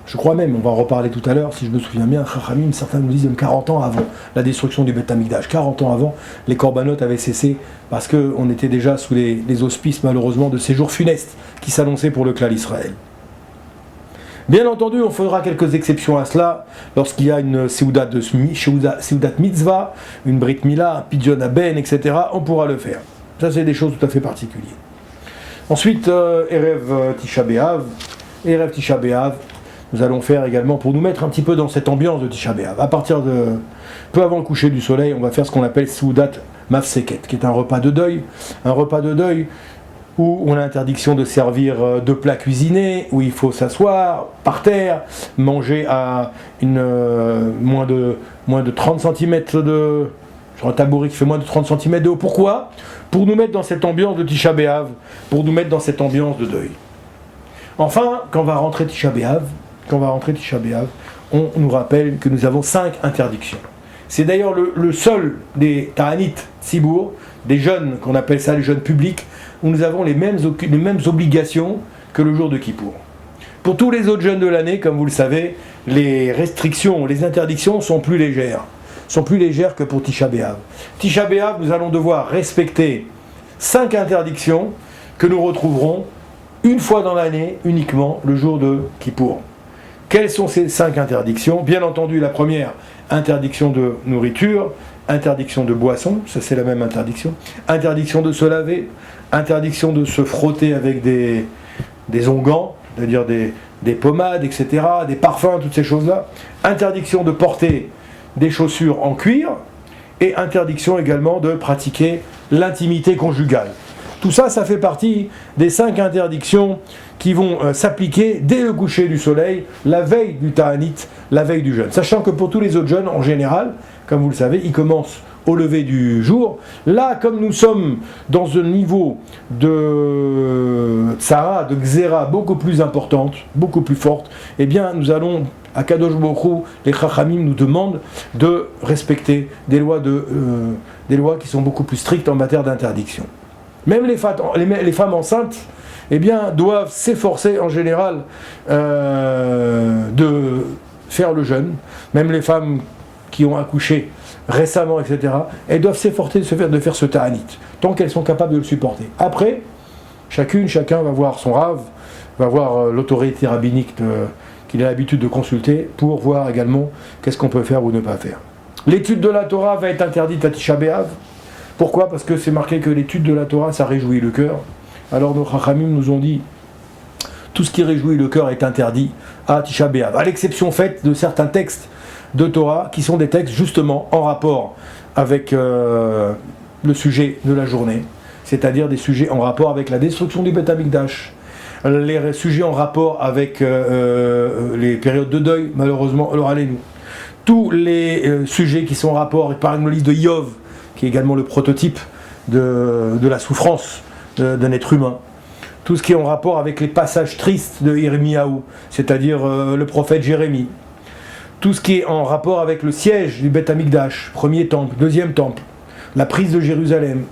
S1: Je crois même, on va en reparler tout à l'heure, si je me souviens bien, Chachamim, certains nous disent même 40 ans avant la destruction du Beth Amikdash. 40 ans avant, les corbanotes avaient cessé parce qu'on était déjà sous les auspices, malheureusement, de ces jours funestes qui s'annonçaient pour le Klal Israël. Bien entendu, on fera quelques exceptions à cela lorsqu'il y a une Seudat Mitzvah, une Brit Mila, un Pidyon Aben, etc. On pourra le faire. Ça, c'est des choses tout à fait particulières. Ensuite, Erev Tisha B'Av. Erev Tisha B'Av, nous allons faire également, pour nous mettre un petit peu dans cette ambiance de Tisha B'Av, à partir de peu avant le coucher du soleil, on va faire ce qu'on appelle Seudat Mafseket, qui est un repas de deuil où on a interdiction de servir de plats cuisinés, où il faut s'asseoir par terre, manger à moins de 30 cm sur un tabouret qui fait moins de 30 cm de haut. Pourquoi ? Pour nous mettre dans cette ambiance de Tisha B'Av, pour nous mettre dans cette ambiance de deuil. Enfin, quand va rentrer Tisha B'Av, on nous rappelle que nous avons 5 interdictions. C'est d'ailleurs le seul des Ta'anit Tzibour, des jeunes, qu'on appelle ça les jeunes publics, où nous avons les mêmes obligations que le jour de Kippour. Pour tous les autres jeunes de l'année, comme vous le savez, les restrictions, les interdictions sont plus légères que pour Tisha B'Av. Tisha B'Av, nous allons devoir respecter 5 interdictions que nous retrouverons une fois dans l'année, uniquement le jour de Kippour. Quelles sont ces 5 interdictions ? Bien entendu, la première, interdiction de nourriture, interdiction de boisson, ça c'est la même interdiction, interdiction de se laver, interdiction de se frotter avec des onguents, c'est-à-dire des pommades, etc., des parfums, toutes ces choses-là, interdiction de porter des chaussures en cuir, et interdiction également de pratiquer l'intimité conjugale. Tout ça, ça fait partie des 5 interdictions qui vont s'appliquer dès le coucher du soleil, la veille du Ta'anit, la veille du jeûne. Sachant que pour tous les autres jeûnes, en général, comme vous le savez, ils commencent au lever du jour. Là, comme nous sommes dans un niveau de tsara, de xéra beaucoup plus importante, beaucoup plus forte, eh bien, nous allons, à Kadosh Baruch Hu, les Chachamim nous demandent de respecter des lois qui sont beaucoup plus strictes en matière d'interdiction. Même les femmes enceintes, eh bien, doivent s'efforcer en général de faire le jeûne. Même les femmes qui ont accouché récemment, etc., elles doivent s'efforcer de faire ce ta'anit, tant qu'elles sont capables de le supporter. Après, chacun va voir son rav, va voir l'autorité rabbinique qu'il a l'habitude de consulter pour voir également qu'est-ce qu'on peut faire ou ne pas faire. L'étude de la Torah va être interdite à Tisha B'Av. Pourquoi ? Parce que c'est marqué que l'étude de la Torah, ça réjouit le cœur. Alors nos Chachamim nous ont dit, tout ce qui réjouit le cœur est interdit à Tisha B'Av, à l'exception faite de certains textes de Torah qui sont des textes justement en rapport avec le sujet de la journée, c'est-à-dire des sujets en rapport avec la destruction du Beth Amikdash, les sujets en rapport avec les périodes de deuil, malheureusement, alors allez-nous. Tous les sujets qui sont en rapport, par exemple le livre de Yov, qui est également le prototype de la souffrance d'un être humain. Tout ce qui est en rapport avec les passages tristes de Yirmiyahu, c'est-à-dire le prophète Jérémie. Tout ce qui est en rapport avec le siège du Beth Amikdash, premier temple, deuxième temple, la prise de Jérusalem,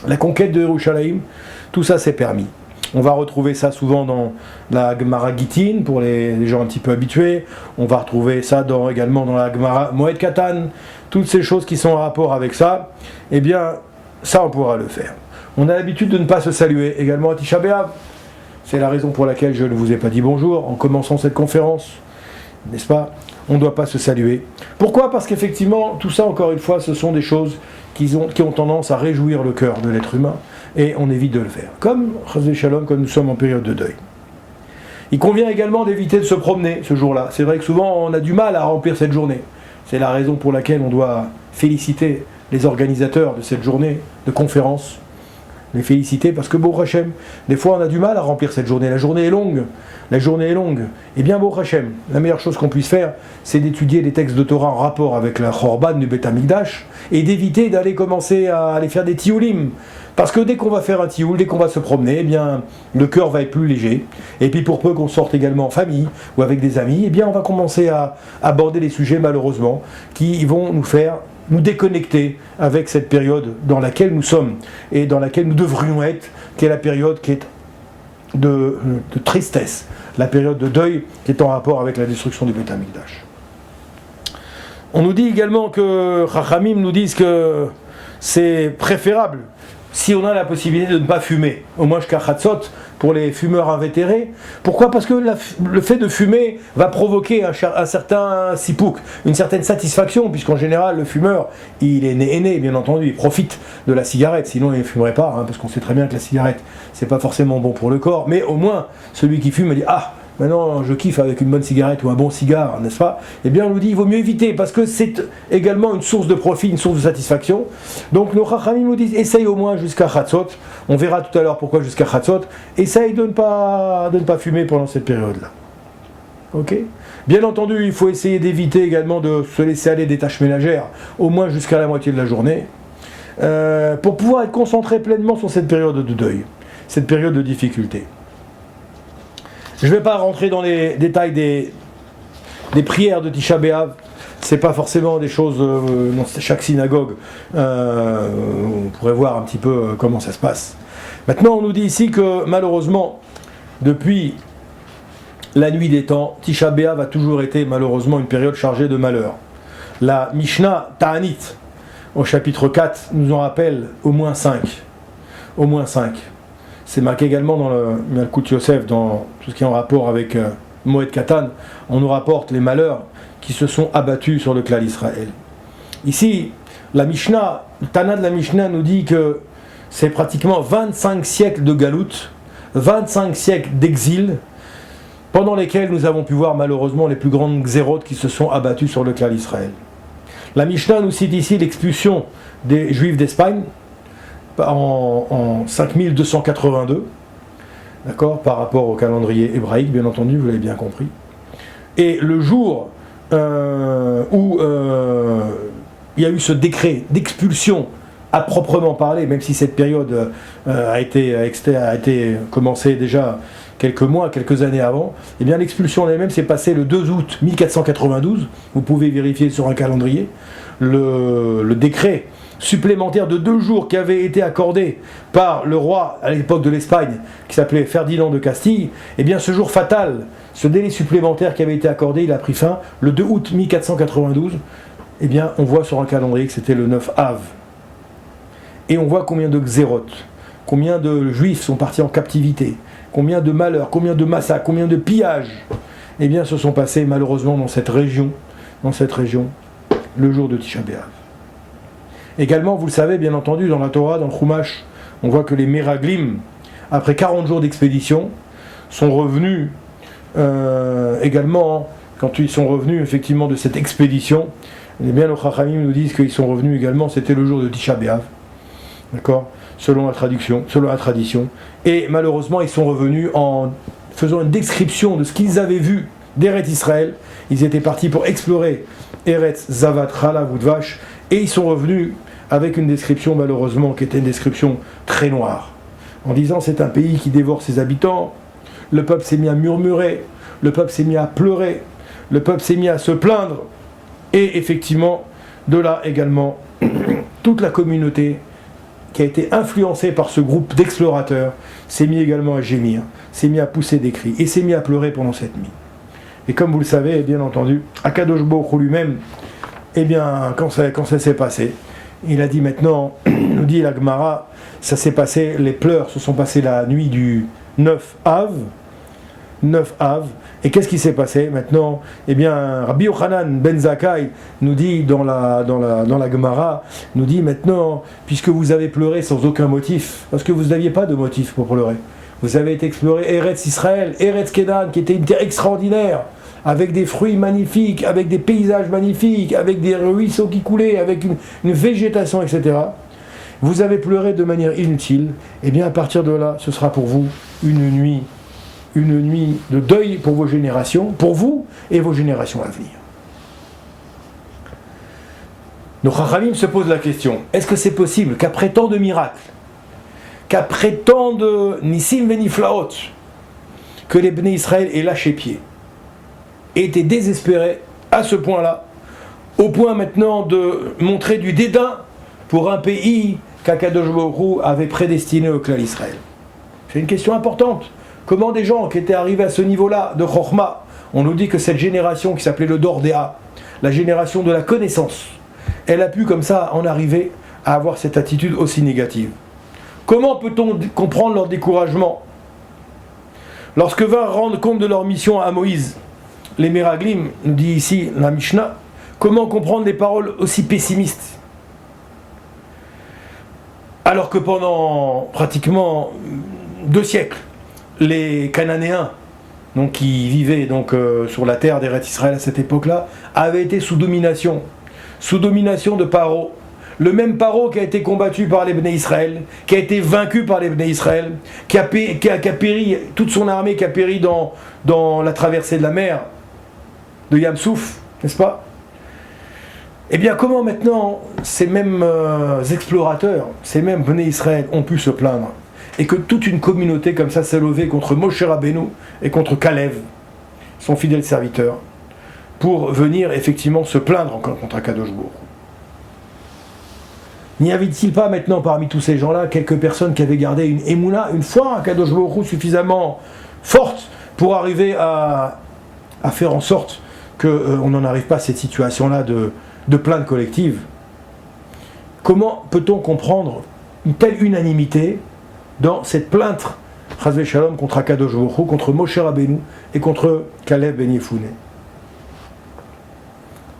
S1: la conquête de Yerushalayim, tout ça c'est permis. On va retrouver ça souvent dans la Gemara Gittin, pour les gens un petit peu habitués. On va retrouver ça également dans la Gemara Moed Katan. Toutes ces choses qui sont en rapport avec ça, eh bien, ça on pourra le faire. On a l'habitude de ne pas se saluer également à Tisha B'Av. C'est la raison pour laquelle je ne vous ai pas dit bonjour en commençant cette conférence, n'est-ce pas ? On ne doit pas se saluer. Pourquoi ? Parce qu'effectivement, tout ça, encore une fois, ce sont des choses qui ont tendance à réjouir le cœur de l'être humain, et on évite de le faire. Comme, Chazé Shalom, comme nous sommes en période de deuil. Il convient également d'éviter de se promener ce jour-là. C'est vrai que souvent, on a du mal à remplir cette journée. C'est la raison pour laquelle on doit féliciter les organisateurs de cette journée de conférence. Les féliciter parce que Baruch Hashem, des fois on a du mal à remplir cette journée. La journée est longue. Eh bien Baruch Hashem, la meilleure chose qu'on puisse faire, c'est d'étudier les textes de Torah en rapport avec la Chorban du Beth Amikdash et d'éviter d'aller commencer à aller faire des tioulim. Parce que dès qu'on va faire un tioul, dès qu'on va se promener, eh bien le cœur va être plus léger. Et puis pour peu qu'on sorte également en famille ou avec des amis, eh bien on va commencer à aborder des sujets malheureusement qui vont nous déconnecter avec cette période dans laquelle nous sommes et dans laquelle nous devrions être, qui est la période qui est de tristesse, la période de deuil qui est en rapport avec la destruction du Beth Amikdash. On nous dit également que Chachamim nous disent que c'est préférable, si on a la possibilité de ne pas fumer, au moins jusqu'à Chatzot, pour les fumeurs invétérés. Pourquoi ? Parce que le fait de fumer va provoquer un certain sipouk, une certaine satisfaction, puisqu'en général, le fumeur, il est né, bien entendu, il profite de la cigarette, sinon il ne fumerait pas, hein, parce qu'on sait très bien que la cigarette, c'est pas forcément bon pour le corps, mais au moins, celui qui fume, il dit « Ah, maintenant je kiffe avec une bonne cigarette ou un bon cigare, n'est-ce pas ?» Eh bien on nous dit il vaut mieux éviter parce que c'est également une source de profit, une source de satisfaction. Donc nos Chachamim nous disent essaye au moins jusqu'à Chatzot. On verra tout à l'heure pourquoi jusqu'à Chatzot. Essaye de ne pas fumer pendant cette période-là. Ok ? Bien entendu, il faut essayer d'éviter également de se laisser aller des tâches ménagères, au moins jusqu'à la moitié de la journée, pour pouvoir être concentré pleinement sur cette période de deuil, cette période de difficulté. Je ne vais pas rentrer dans les détails des prières de Tisha B'Av. Ce n'est pas forcément des choses dans chaque synagogue. On pourrait voir un petit peu comment ça se passe. Maintenant, on nous dit ici que malheureusement, depuis la nuit des temps, Tisha B'Av a toujours été malheureusement une période chargée de malheur. La Mishnah Ta'anit, au chapitre 4, nous en rappelle au moins 5. Au moins 5. C'est marqué également dans le Malkut Yosef, dans tout ce qui est en rapport avec Moed Katan. On nous rapporte les malheurs qui se sont abattus sur le clan d'Israël. Ici, la Mishnah, le Tana de la Mishnah nous dit que c'est pratiquement 25 siècles de galoute, 25 siècles d'exil, pendant lesquels nous avons pu voir malheureusement les plus grandes xérotes qui se sont abattues sur le clan d'Israël. La Mishnah nous cite ici l'expulsion des Juifs d'Espagne, en 5282, d'accord, par rapport au calendrier hébraïque, bien entendu, vous l'avez bien compris. Et le jour où il y a eu ce décret d'expulsion à proprement parler, même si cette période a été commencée déjà quelques mois, quelques années avant, eh bien l'expulsion elle-même s'est passée le 2 août 1492, vous pouvez vérifier sur un calendrier, le décret supplémentaire de 2 jours qui avait été accordé par le roi à l'époque de l'Espagne, qui s'appelait Ferdinand de Castille, et bien ce jour fatal, ce délai supplémentaire qui avait été accordé, il a pris fin le 2 août 1492, et bien on voit sur un calendrier que c'était le 9 Av. Et on voit combien de xérotes, combien de juifs sont partis en captivité, combien de malheurs, combien de massacres, combien de pillages, eh bien se sont passés malheureusement dans cette région, le jour de Tisha B'Av. Également, vous le savez, bien entendu, dans la Torah, dans le Chumash, on voit que les Meraglim, après 40 jours d'expédition, sont revenus également, quand ils sont revenus effectivement de cette expédition, eh bien, les Chachamim nous disent qu'ils sont revenus également, c'était le jour de Tisha B'Av, d'accord, selon la tradition, et malheureusement, ils sont revenus en faisant une description de ce qu'ils avaient vu d'Eretz Israël. Ils étaient partis pour explorer Eretz, Zavat, Chalav ou Dvash, et ils sont revenus avec une description malheureusement qui était une description très noire, en disant c'est un pays qui dévore ses habitants, le peuple s'est mis à murmurer, le peuple s'est mis à pleurer, le peuple s'est mis à se plaindre, et effectivement, de là également, toute la communauté qui a été influencée par ce groupe d'explorateurs s'est mis également à gémir, s'est mis à pousser des cris, et s'est mis à pleurer pendant cette nuit. Et comme vous le savez, bien entendu, Akadosh Baruch Hu lui-même, eh bien, quand ça s'est passé, il a dit maintenant, nous dit la Gemara, ça s'est passé, les pleurs se sont passés la nuit du 9 Av, et qu'est-ce qui s'est passé maintenant? Eh bien, Rabbi Yochanan ben Zakkai nous dit dans la Gemara, nous dit maintenant, puisque vous avez pleuré sans aucun motif, parce que vous n'aviez pas de motif pour pleurer, vous avez été explorer Eretz Israël, Eretz Kenan, qui était une terre extraordinaire, avec des fruits magnifiques, avec des paysages magnifiques, avec des ruisseaux qui coulaient, avec une végétation, etc. Vous avez pleuré de manière inutile, et bien à partir de là, ce sera pour vous une nuit de deuil pour vos générations, pour vous et vos générations à venir. Nos Chachamim se posent la question, est-ce que c'est possible qu'après tant de miracles, qu'après tant de Nissim Veniflaot, que les Bnei Israël aient lâché pied, aient été désespérés à ce point-là, au point maintenant de montrer du dédain pour un pays qu'Akadosh Baruch Hu avait prédestiné au clan d'Israël? C'est une question importante. Comment des gens qui étaient arrivés à ce niveau-là de Chokhma, on nous dit que cette génération qui s'appelait le Dordéa, la génération de la connaissance, elle a pu comme ça en arriver à avoir cette attitude aussi négative. Comment peut-on comprendre leur découragement? Lorsque vinrent rendre compte de leur mission à Moïse, les Meraglim, nous dit ici la Mishnah, comment comprendre des paroles aussi pessimistes? Alors que pendant pratiquement 2 siècles, les Cananéens, donc, qui vivaient donc, sur la terre d'Eretz Israël à cette époque-là, avaient été sous domination de Paro. Le même Paro qui a été combattu par les Bnei Israël, qui a été vaincu par les Bnei Israël, qui a péri, toute son armée qui a péri dans la traversée de la mer de Yam Souf, n'est-ce pas? Eh bien, comment maintenant ces mêmes explorateurs, ces mêmes Bnei Israël ont pu se plaindre? Et que toute une communauté comme ça s'est levée contre Moshe Rabbeinu et contre Kalev, son fidèle serviteur, pour venir effectivement se plaindre encore contre Akadosh Baruch Hu. N'y avait-il pas maintenant parmi tous ces gens-là quelques personnes qui avaient gardé une émouna, une foi à Akadosh Baruch Hu suffisamment forte pour arriver à faire en sorte qu'on n'en arrive pas à cette situation-là de plainte collective? Comment peut-on comprendre une telle unanimité dans cette plainte, Chazvé Shalom, contre Akadosh Baruch Hu, contre Moshe Rabbeinu et contre Kalev Ben Yefoune?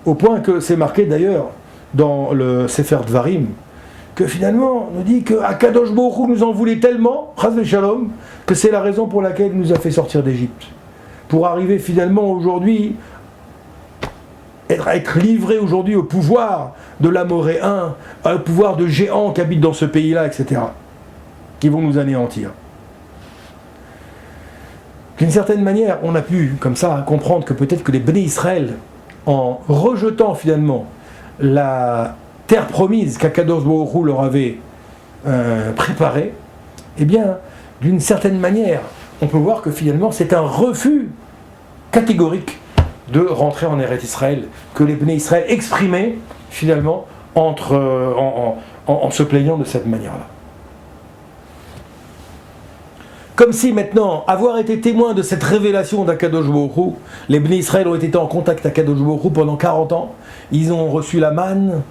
S1: Au point que c'est marqué d'ailleurs dans le Sefer Dvarim, que finalement on nous dit que Akadosh Baruch Hu nous en voulait tellement, Chazvé Shalom, que c'est la raison pour laquelle il nous a fait sortir d'Égypte. Pour arriver finalement aujourd'hui, être livré aujourd'hui au pouvoir de l'Amoréen, au pouvoir de géants qui habitent dans ce pays-là, etc., qui vont nous anéantir. D'une certaine manière, on a pu, comme ça, comprendre que peut-être que les Bnei Israël, en rejetant finalement la terre promise qu'Akadosh Baruch Hu leur avait préparée, eh bien, d'une certaine manière, on peut voir que finalement c'est un refus catégorique de rentrer en Eretz Israël, que les Bnei Israël exprimaient finalement en se plaignant de cette manière-là. Comme si maintenant, avoir été témoin de cette révélation d'Akadosh Baruch Hu, les Bnei Israël ont été en contact avec Akadosh Baruch Hu pendant 40 ans, ils ont reçu la manne,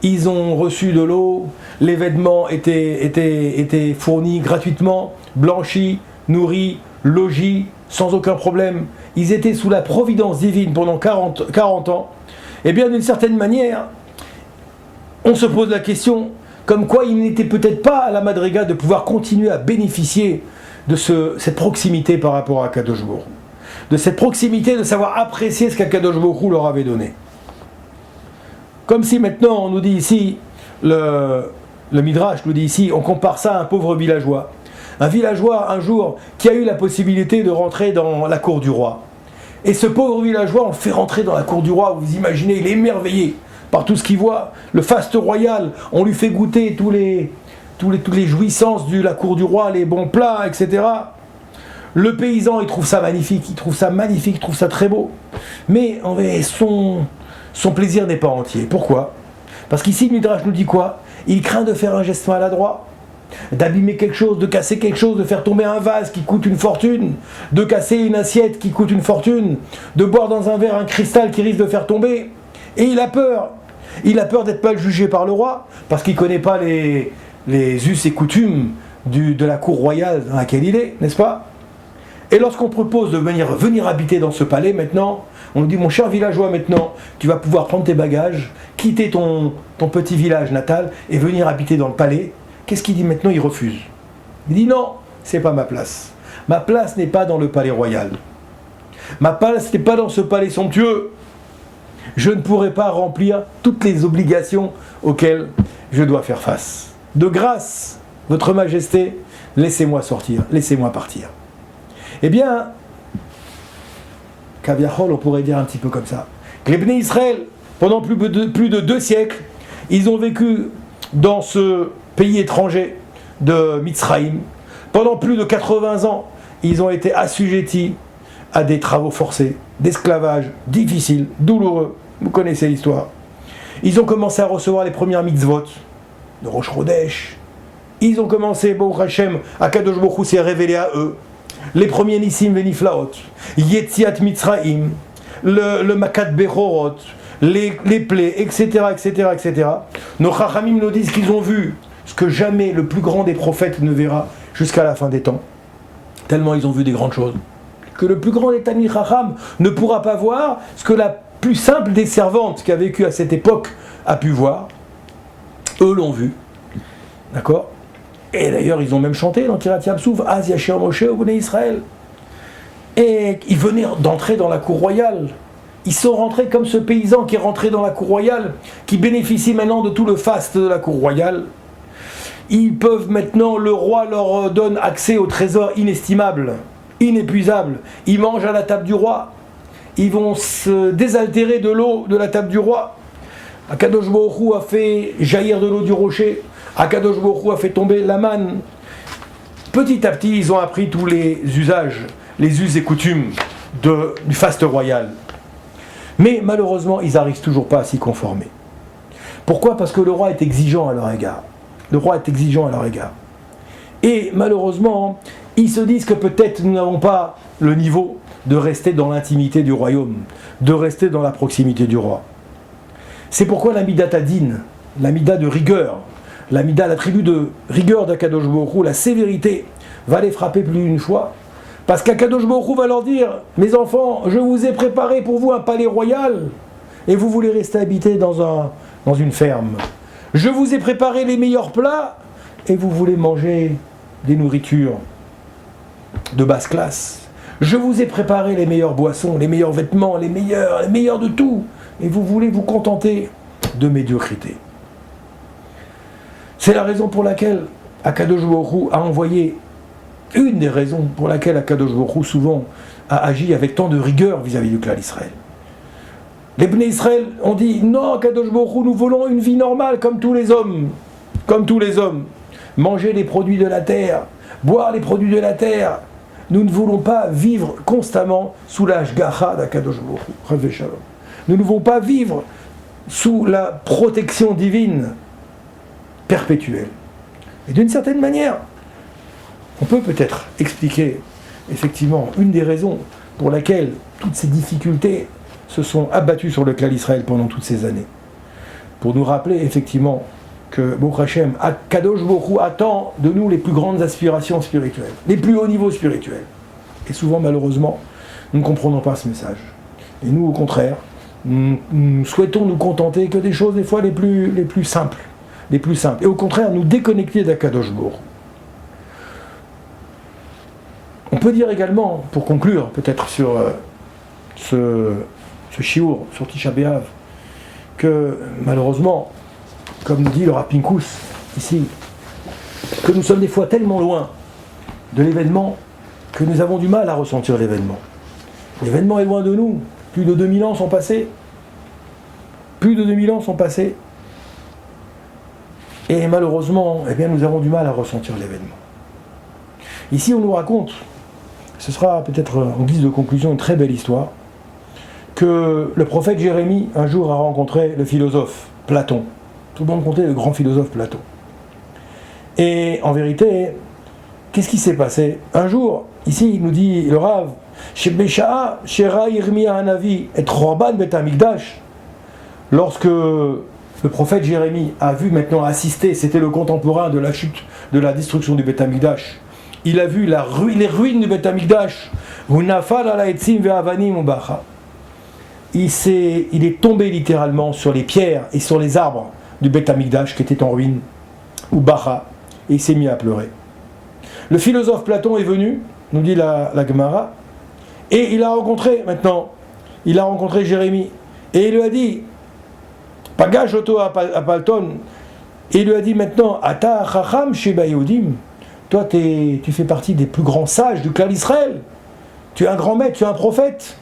S1: ils ont reçu de l'eau, les vêtements étaient fournis gratuitement, blanchis, nourris, logis, sans aucun problème. Ils étaient sous la providence divine pendant 40 ans. Et bien d'une certaine manière, on se pose la question, comme quoi il n'était peut-être pas à la madriga de pouvoir continuer à bénéficier de cette proximité par rapport à Akadosh Baruch Hu, de cette proximité de savoir apprécier ce qu'Akadosh Baruch Hu leur avait donné. Comme si maintenant on nous dit ici, le Midrash nous dit ici, on compare ça à un pauvre villageois. Un villageois un jour qui a eu la possibilité de rentrer dans la cour du roi. Et ce pauvre villageois, on le fait rentrer dans la cour du roi, vous imaginez, il est émerveillé par tout ce qu'il voit, le faste royal, on lui fait goûter toutes les jouissances de la cour du roi, les bons plats, etc. Le paysan, il trouve ça magnifique, il trouve ça très beau. Mais son plaisir n'est pas entier. Pourquoi? Parce qu'ici, le Midrash nous dit quoi? Il craint de faire un geste maladroit, d'abîmer quelque chose, de casser quelque chose, de faire tomber un vase qui coûte une fortune, de casser une assiette qui coûte une fortune, de boire dans un verre un cristal qui risque de faire tomber. Et il a peur. Il a peur d'être mal jugé par le roi, parce qu'il ne connaît pas les us et coutumes de la cour royale dans laquelle il est, n'est-ce pas? Et lorsqu'on propose de venir habiter dans ce palais maintenant, on nous dit, mon cher villageois, maintenant, tu vas pouvoir prendre tes bagages, quitter ton petit village natal et venir habiter dans le palais. Qu'est-ce qu'il dit maintenant? Il refuse. Il dit, non, c'est pas ma place. Ma place n'est pas dans le palais royal. Ma place n'est pas dans ce palais somptueux. Je ne pourrai pas remplir toutes les obligations auxquelles je dois faire face. De grâce, votre majesté, laissez-moi sortir, laissez-moi partir. Eh bien, Kaviachol, on pourrait dire un petit peu comme ça. Les Bnei Israël, pendant plus de 2 siècles, ils ont vécu dans ce pays étranger de Mitzraïm. Pendant plus de 80 ans, ils ont été assujettis à des travaux forcés, d'esclavage difficiles, douloureux. Vous connaissez l'histoire. Ils ont commencé à recevoir les premières mitzvot de Rosh Chodesh. Ils ont commencé, Baruch Hashem, Akadosh Baruch Hu s'est révélé à eux. Les premiers Nissim Veniflaot, Yetziat Mitzraïm, le Makat Bechorot, les plaies, etc., etc., etc. Nos Chachamim nous disent qu'ils ont vu ce que jamais le plus grand des prophètes ne verra jusqu'à la fin des temps, tellement ils ont vu des grandes choses, que le plus grand des Talmid Chacham ne pourra pas voir ce que la plus simple des servantes qui a vécu à cette époque a pu voir. Eux l'ont vu, d'accord? Et d'ailleurs ils ont même chanté dans Kiryat Yam-Souf, Az Yashir Moshe au Bnei Israël. Et ils venaient d'entrer dans la cour royale. Ils sont rentrés comme ce paysan qui est rentré dans la cour royale, qui bénéficie maintenant de tout le faste de la cour royale. Ils peuvent maintenant, le roi leur donne accès au trésor inestimable, inépuisable. Ils mangent à la table du roi. Ils vont se désaltérer de l'eau de la table du roi. Akadosh Baruch Hu a fait jaillir de l'eau du rocher. Akadosh Baruch Hu a fait tomber la manne. Petit à petit, ils ont appris tous les usages, les us et coutumes du faste royal. Mais malheureusement, ils n'arrivent toujours pas à s'y conformer. Pourquoi ? Parce que le roi est exigeant à leur égard. Le roi est exigeant à leur égard. Et malheureusement, ils se disent que peut-être nous n'avons pas le niveau de rester dans l'intimité du royaume, de rester dans la proximité du roi. C'est pourquoi la Midat Adin, la Midat de rigueur, la Midat, l'attribut de rigueur d'Akadosh Baruch Hu, la sévérité, va les frapper plus d'une fois. Parce qu'Akadosh Baruch Hu va leur dire, mes enfants, je vous ai préparé pour vous un palais royal, et vous voulez rester habiter dans une ferme. Je vous ai préparé les meilleurs plats, et vous voulez manger des nourritures de basse classe. Je vous ai préparé les meilleures boissons, les meilleurs vêtements, les meilleurs de tout, et vous voulez vous contenter de médiocrité. C'est la raison pour laquelle Akadosh Baruch Hu a envoyé, une des raisons pour laquelle Akadosh Baruch Hu souvent a agi avec tant de rigueur vis-à-vis du clan d'Israël. Les Bnei Israël ont dit, non, Akadosh Baruch Hu, nous voulons une vie normale comme tous les hommes. Comme tous les hommes. Manger les produits de la terre, boire les produits de la terre. Nous ne voulons pas vivre constamment sous la Hashgacha d'Akadosh Baruch Hu. Nous ne voulons pas vivre sous la protection divine perpétuelle. Et d'une certaine manière, on peut peut-être expliquer effectivement une des raisons pour laquelle toutes ces difficultés se sont abattues sur le clan d'Israël pendant toutes ces années. Pour nous rappeler effectivement que Baruch Hashem, Akadosh Baruch Hu attend de nous les plus grandes aspirations spirituelles, les plus hauts niveaux spirituels. Et souvent, malheureusement, nous ne comprenons pas ce message. Et nous, au contraire, nous souhaitons nous contenter que des choses, des fois, les plus simples. Les plus simples. Et au contraire, nous déconnecter d'Akadosh Baruch Hu. On peut dire également, pour conclure, peut-être sur ce shiur, sur Tisha B'Av, que malheureusement, comme nous dit le Rav Pinkus ici, que nous sommes des fois tellement loin de l'événement que nous avons du mal à ressentir l'événement. L'événement est loin de nous. Plus de 2000 ans sont passés. Plus de 2000 ans sont passés. Et malheureusement, eh bien, nous avons du mal à ressentir l'événement. Ici, on nous raconte, ce sera peut-être en guise de conclusion une très belle histoire, que le prophète Jérémie, un jour, a rencontré le philosophe Platon. Tout le monde comptait le grand philosophe Platon. Et en vérité, qu'est-ce qui s'est passé ? Un jour, ici, il nous dit le Rav, Shebesha'a Shera Yirmia Hanavi et Chorban Bet Hamikdash, lorsque le prophète Jérémie a vu maintenant assister, c'était le contemporain de la chute, de la destruction du Bet Hamikdash, il a vu les ruines du Bet Hamikdash, Hunafal ala etzim ve'avanim ubacha. Il est tombé littéralement sur les pierres et sur les arbres du Bet Hamikdash qui était en ruine, ou Bacha, et il s'est mis à pleurer. Le philosophe Platon est venu, nous dit la Gemara, et il a rencontré Jérémie, et il lui a dit, Pagash Oto Apalton, et il lui a dit maintenant, Ata Chacham Sheba Yehudim, toi tu fais partie des plus grands sages du clan d'Israël, tu es un grand maître, tu es un prophète,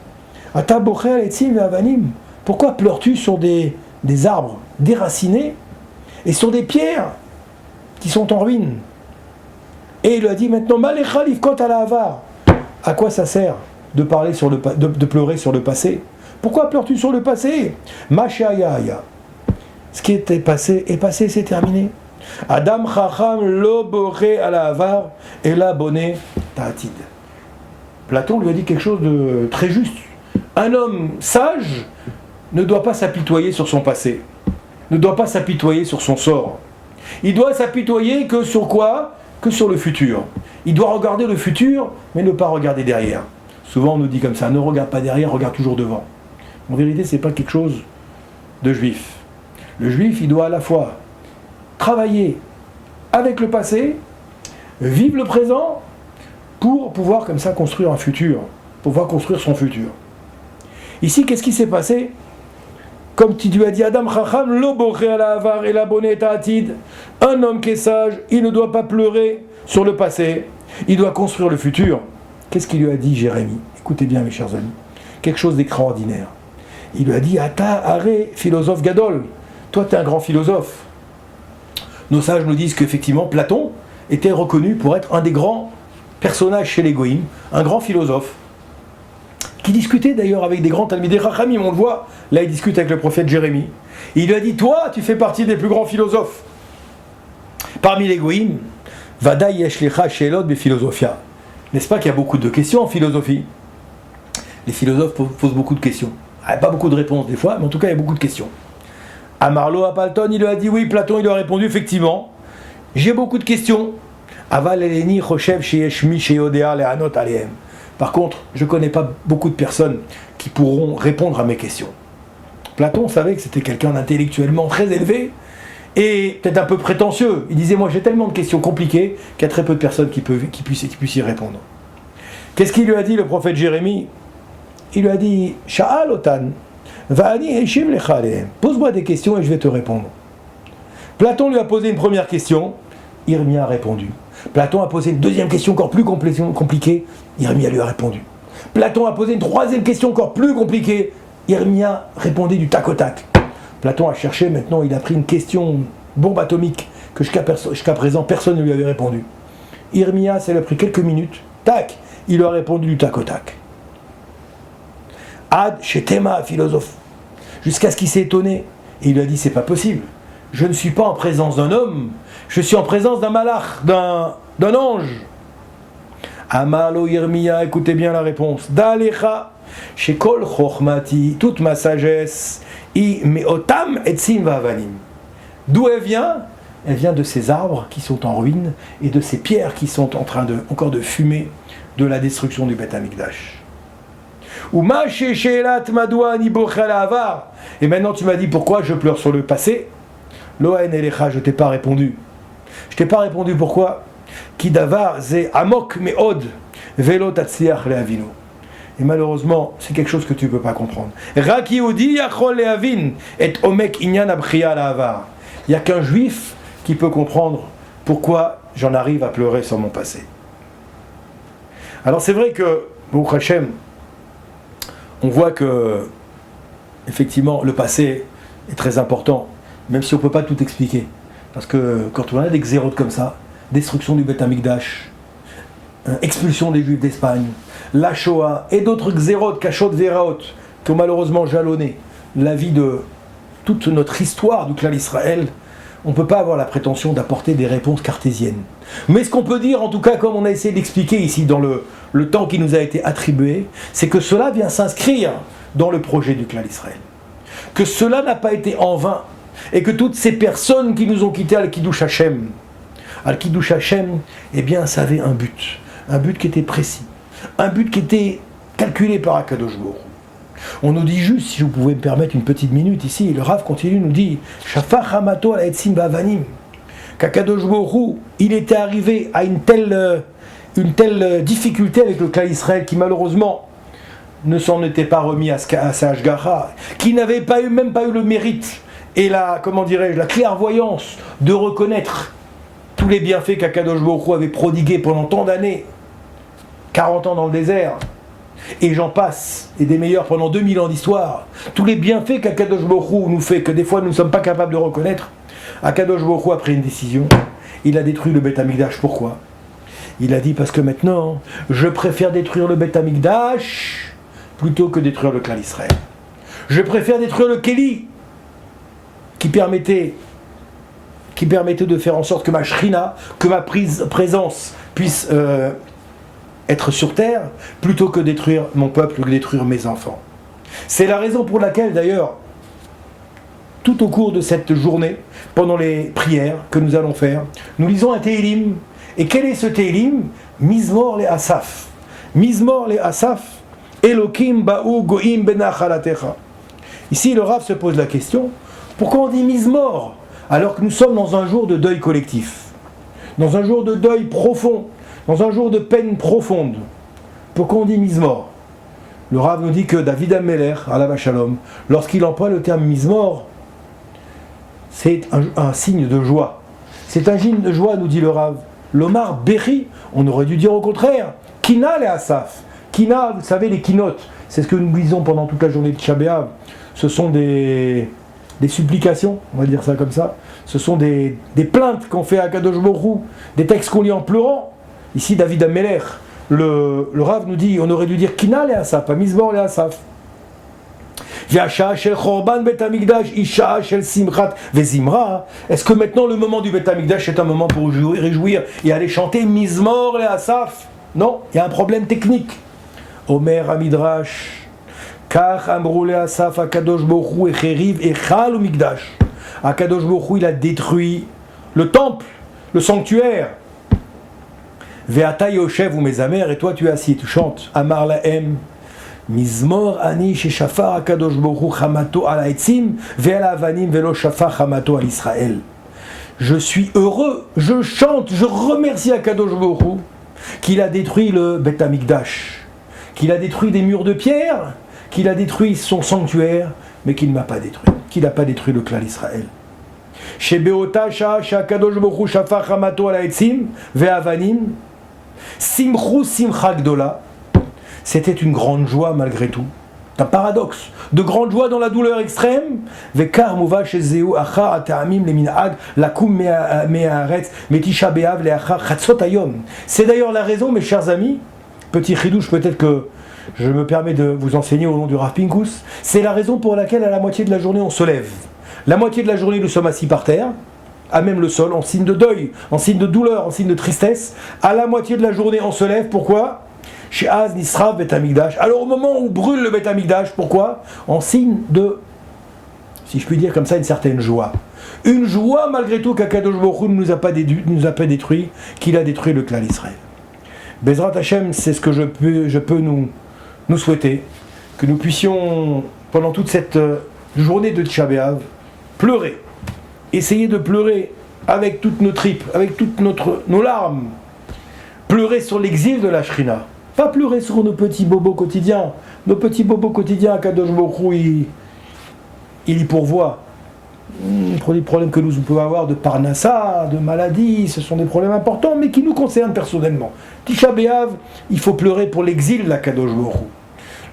S1: Ata Bocher Etzim Ve'avanim, pourquoi pleures-tu sur des arbres déracinés et sur des pierres qui sont en ruine? Et il lui a dit maintenant, Malecha Livkot ala Avar, à quoi ça sert de parler de pleurer sur le passé? Pourquoi pleures-tu sur le passé? Mashaya, ce qui était passé est passé, c'est terminé. Adam Chacham lo boré ala Avar et la bonnet ta'atid. Platon lui a dit quelque chose de très juste. Un homme sage ne doit pas s'apitoyer sur son passé, ne doit pas s'apitoyer sur son sort. Il doit s'apitoyer que sur quoi? Que sur le futur. Il doit regarder le futur, mais ne pas regarder derrière. Souvent on nous dit comme ça, ne regarde pas derrière, regarde toujours devant. En vérité, ce n'est pas quelque chose de juif. Le juif, il doit à la fois travailler avec le passé, vivre le présent, pour pouvoir comme ça construire un futur, pouvoir construire son futur. Ici, qu'est-ce qui s'est passé? Comme tu lui as dit, Adam Chacham, lo boché ala avar et la bonnet atid. Un homme qui est sage, il ne doit pas pleurer sur le passé, il doit construire le futur. Qu'est-ce qu'il lui a dit, Jérémie? Écoutez bien, mes chers amis, quelque chose d'extraordinaire. Il lui a dit, Ata aré, philosophe gadol, toi tu es un grand philosophe. Nos sages nous disent qu'effectivement, Platon était reconnu pour être un des grands personnages chez les Goïm, un grand philosophe, qui discutait d'ailleurs avec des grands Talmidei Chachamim, on le voit, là il discute avec le prophète Jérémie. Il lui a dit, toi tu fais partie des plus grands philosophes. Parmi les Goïm, Vada yesh lecha sheelot befilosophia. N'est-ce pas qu'il y a beaucoup de questions en philosophie? Les philosophes posent beaucoup de questions. Pas beaucoup de réponses des fois, mais en tout cas il y a beaucoup de questions. Amarlo à Platon, il lui a dit, oui, Platon, il lui a répondu, effectivement, j'ai beaucoup de questions. Aval eleni choshev sheyesh mi sheyodea le'anot alehem. Par contre, je ne connais pas beaucoup de personnes qui pourront répondre à mes questions. Platon savait que c'était quelqu'un d'intellectuellement très élevé et peut-être un peu prétentieux. Il disait, moi j'ai tellement de questions compliquées qu'il y a très peu de personnes qui puissent y répondre. Qu'est-ce qu'il lui a dit le prophète Jérémie? Il lui a dit, Sha'al otan, va'ani eshiv lecha alehem. Pose-moi des questions et je vais te répondre. Platon lui a posé une première question, Irmia a répondu. Platon a posé une deuxième question encore plus compliquée, Irmia lui a répondu. Platon a posé une troisième question encore plus compliquée, Irmia répondait du tac au tac. Platon a cherché, maintenant il a pris une question bombe atomique que jusqu'à présent personne ne lui avait répondu. Irmia, ça lui a pris quelques minutes, tac, il lui a répondu du tac au tac. Ad Shetema, philosophe, jusqu'à ce qu'il s'est étonné, et il lui a dit, c'est pas possible, je ne suis pas en présence d'un homme, je suis en présence d'un malach, d'un ange. Amalo Irmia, écoutez bien la réponse. Dalecha, shekol chokhmati, toute ma sagesse, i meotam etzim va'avanim. D'où elle vient? Elle vient de ces arbres qui sont en ruine et de ces pierres qui sont en train encore de fumer de la destruction du Beth Amikdash. Uma she'elat madua ani bochel avar. Et maintenant tu m'as dit pourquoi je pleure sur le passé. Loen elecha, je t'ai pas répondu. Je t'ai pas répondu pourquoi? Ki davar ze amok meod velo tatzliach leavinu. Et malheureusement, c'est quelque chose que tu ne peux pas comprendre. Raki udi yachol leavin et omek inyan abchia la'avar. Il n'y a qu'un juif qui peut comprendre pourquoi j'en arrive à pleurer sur mon passé. Alors c'est vrai que, Baruch Hashem, on voit que, effectivement, le passé est très important, même si on ne peut pas tout expliquer. Parce que quand on a des xérotes comme ça, destruction du Beth Amikdash, expulsion des Juifs d'Espagne, la Shoah et d'autres xérotes, cachot véraot, qui ont malheureusement jalonné la vie de toute notre histoire du clan Israël, on ne peut pas avoir la prétention d'apporter des réponses cartésiennes. Mais ce qu'on peut dire, en tout cas, comme on a essayé d'expliquer ici dans le temps qui nous a été attribué, c'est que cela vient s'inscrire dans le projet du clan Israël. Que cela n'a pas été en vain, et que toutes ces personnes qui nous ont quittés Al-Kiddush Hashem, Al-Kiddush Hashem, eh bien, ça avait un but qui était précis, un but qui était calculé par Akadosh Baruch Hu. On nous dit juste, si vous pouvez me permettre une petite minute ici, le Rav continue, nous dit Shafach hamato ala etzim ba'avanim, qu'Akadosh Baruch Hu, il était arrivé à une telle difficulté avec le clan Israël qui malheureusement ne s'en était pas remis à sa Hashgacha, qui n'avait même pas eu le mérite et la clairvoyance de reconnaître tous les bienfaits qu'Akadosh Baruch Hu avait prodigués pendant tant d'années, 40 ans dans le désert, et j'en passe, et des meilleurs pendant 2000 ans d'histoire, tous les bienfaits qu'Akadosh Baruch Hu nous fait, que des fois nous ne sommes pas capables de reconnaître, Akadosh Baruch Hu a pris une décision, il a détruit le Beth Amikdash. Pourquoi? Il a dit, parce que maintenant, je préfère détruire le Beth Amikdash plutôt que détruire le clan Israël. Je préfère détruire le Kéli, qui permettait de faire en sorte que ma shrina, que ma présence puisse être sur terre, plutôt que détruire mon peuple, que détruire mes enfants. C'est la raison pour laquelle, d'ailleurs, tout au cours de cette journée, pendant les prières que nous allons faire, nous lisons un Tehillim. Et quel est ce Tehillim? Mizmor le Asaf. Mizmor le Asaf, Elokim ba'u go'im benachalatecha. Ici, le Rav se pose la question, pourquoi on dit Mizmor alors que nous sommes dans un jour de deuil collectif, dans un jour de deuil profond, dans un jour de peine profonde? Pourquoi on dit Mizmor? Le Rav nous dit que David Ameler, alav shalom, lorsqu'il emploie le terme Mizmor, c'est un signe de joie. C'est un signe de joie, nous dit le Rav. L'Omar Bechi, on aurait dû dire au contraire, Kina le Asaf. Kina, vous savez, les kinotes, c'est ce que nous lisons pendant toute la journée de Tisha B'Av. Ce sont des supplications, on va dire ça comme ça. Ce sont des plaintes qu'on fait à Kadosh Baruch Hu, des textes qu'on lit en pleurant. Ici, David Ameler, le Rav nous dit, on aurait dû dire Kina le Asaf, pas Mizmor le Asaf. Est-ce que maintenant le moment du Bet Hamikdash est un moment pour réjouir et aller chanter Mizmor le Asaf? Non, il y a un problème technique. Omer Amidrash, Kach Amrou le Asaf, Akadosh Baruch Hu Echeriv Echal Umikdash. Akadosh Baruch Hu, il a détruit le temple, le sanctuaire. Ve'ata Yoshev ou mes amers, et toi tu es assis, tu chantes Amar Lahem. Mizmor ani sheshafar akadosh baruch hu chamato al ha'etzim ve'al ha'avanim ve'lo shafar chamato al Israël. Je suis heureux, je chante, je remercie Akadosh Baruch Hu qu'il a détruit le Bet Hamikdash, qu'il a détruit des murs de pierre, qu'il a détruit son sanctuaire, mais qu'il ne m'a pas détruit, qu'il n'a pas détruit le clan Israël. Chez Beota Shah Akadosh Baruch Hu shafar chamato al ha'etzim ve'al ha'avanim simchu simcha gdola. C'était une grande joie malgré tout. Un paradoxe. De grande joie dans la douleur extrême. C'est d'ailleurs la raison, mes chers amis, petit chidouche peut-être que je me permets de vous enseigner au nom du Rav Pinkus, c'est la raison pour laquelle à la moitié de la journée on se lève. La moitié de la journée nous sommes assis par terre, à même le sol, en signe de deuil, en signe de douleur, en signe de tristesse. À la moitié de la journée on se lève, pourquoi? Chez Az Nisrav Bet Hamikdash. Alors au moment où brûle le Bet Hamikdash, pourquoi? En signe de, si je puis dire comme ça, une certaine joie. Une joie malgré tout qu'Akadosh Baruch Hu ne nous a pas détruit, qu'il a détruit le clan Israël. Bezrat Hashem, c'est ce que je peux nous souhaiter, que nous puissions, pendant toute cette journée de Tisha B'Av, pleurer. Essayer de pleurer avec toutes nos tripes, avec toutes nos larmes. Pleurer sur l'exil de la Shrina. Pas pleurer sur nos petits bobos quotidiens. Nos petits bobos quotidiens, Akadosh Baruch Hu, il y pourvoit. Les problèmes que nous pouvons avoir de parnassa, de maladie, ce sont des problèmes importants, mais qui nous concernent personnellement. Tisha B'Av, il faut pleurer pour l'exil de l'Akadosh Baruch Hu.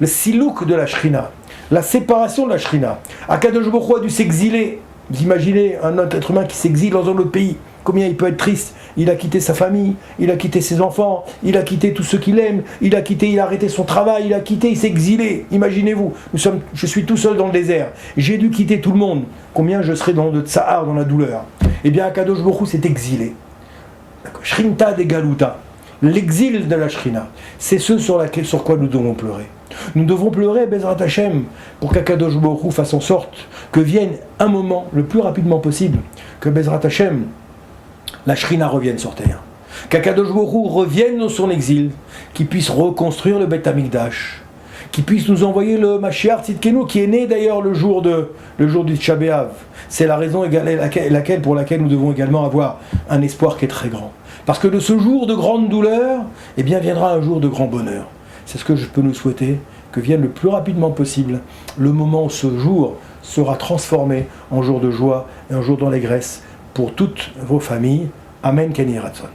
S1: Le silouk de la Shrina, la séparation de la Shrina. Akadosh Baruch Hu a dû s'exiler. Vous imaginez un autre être humain qui s'exile dans un autre pays. Combien il peut être triste. Il a quitté sa famille, il a quitté ses enfants, il a quitté tous ceux qu'il aime, il a arrêté son travail, il s'est exilé. Imaginez-vous, je suis tout seul dans le désert. J'ai dû quitter tout le monde. Combien je serai dans le tsahar, dans la douleur. Eh bien, Akadosh Baruch Hu s'est exilé. Shrinta de Galuta. L'exil de la Shrina. C'est ce sur quoi nous devons pleurer. Nous devons pleurer, Bezrat Hashem, pour qu'Akadosh Baruch Hu fasse en sorte que vienne un moment, le plus rapidement possible, que Bezrat Hashem, la Shrina revienne sur terre. Qu'Akadosh Baruch Hu revienne dans son exil, qu'il puisse reconstruire le Bet Hamikdash, qu'il puisse nous envoyer le Mashiach Tzidkenu, qui est né d'ailleurs le jour du Tisha B'Av. C'est la raison pour laquelle nous devons également avoir un espoir qui est très grand. Parce que de ce jour de grande douleur, eh bien viendra un jour de grand bonheur. C'est ce que je peux nous souhaiter, que vienne le plus rapidement possible le moment où ce jour sera transformé en jour de joie et un jour d'allégresse pour toutes vos familles. Amen, Kenny Ratson.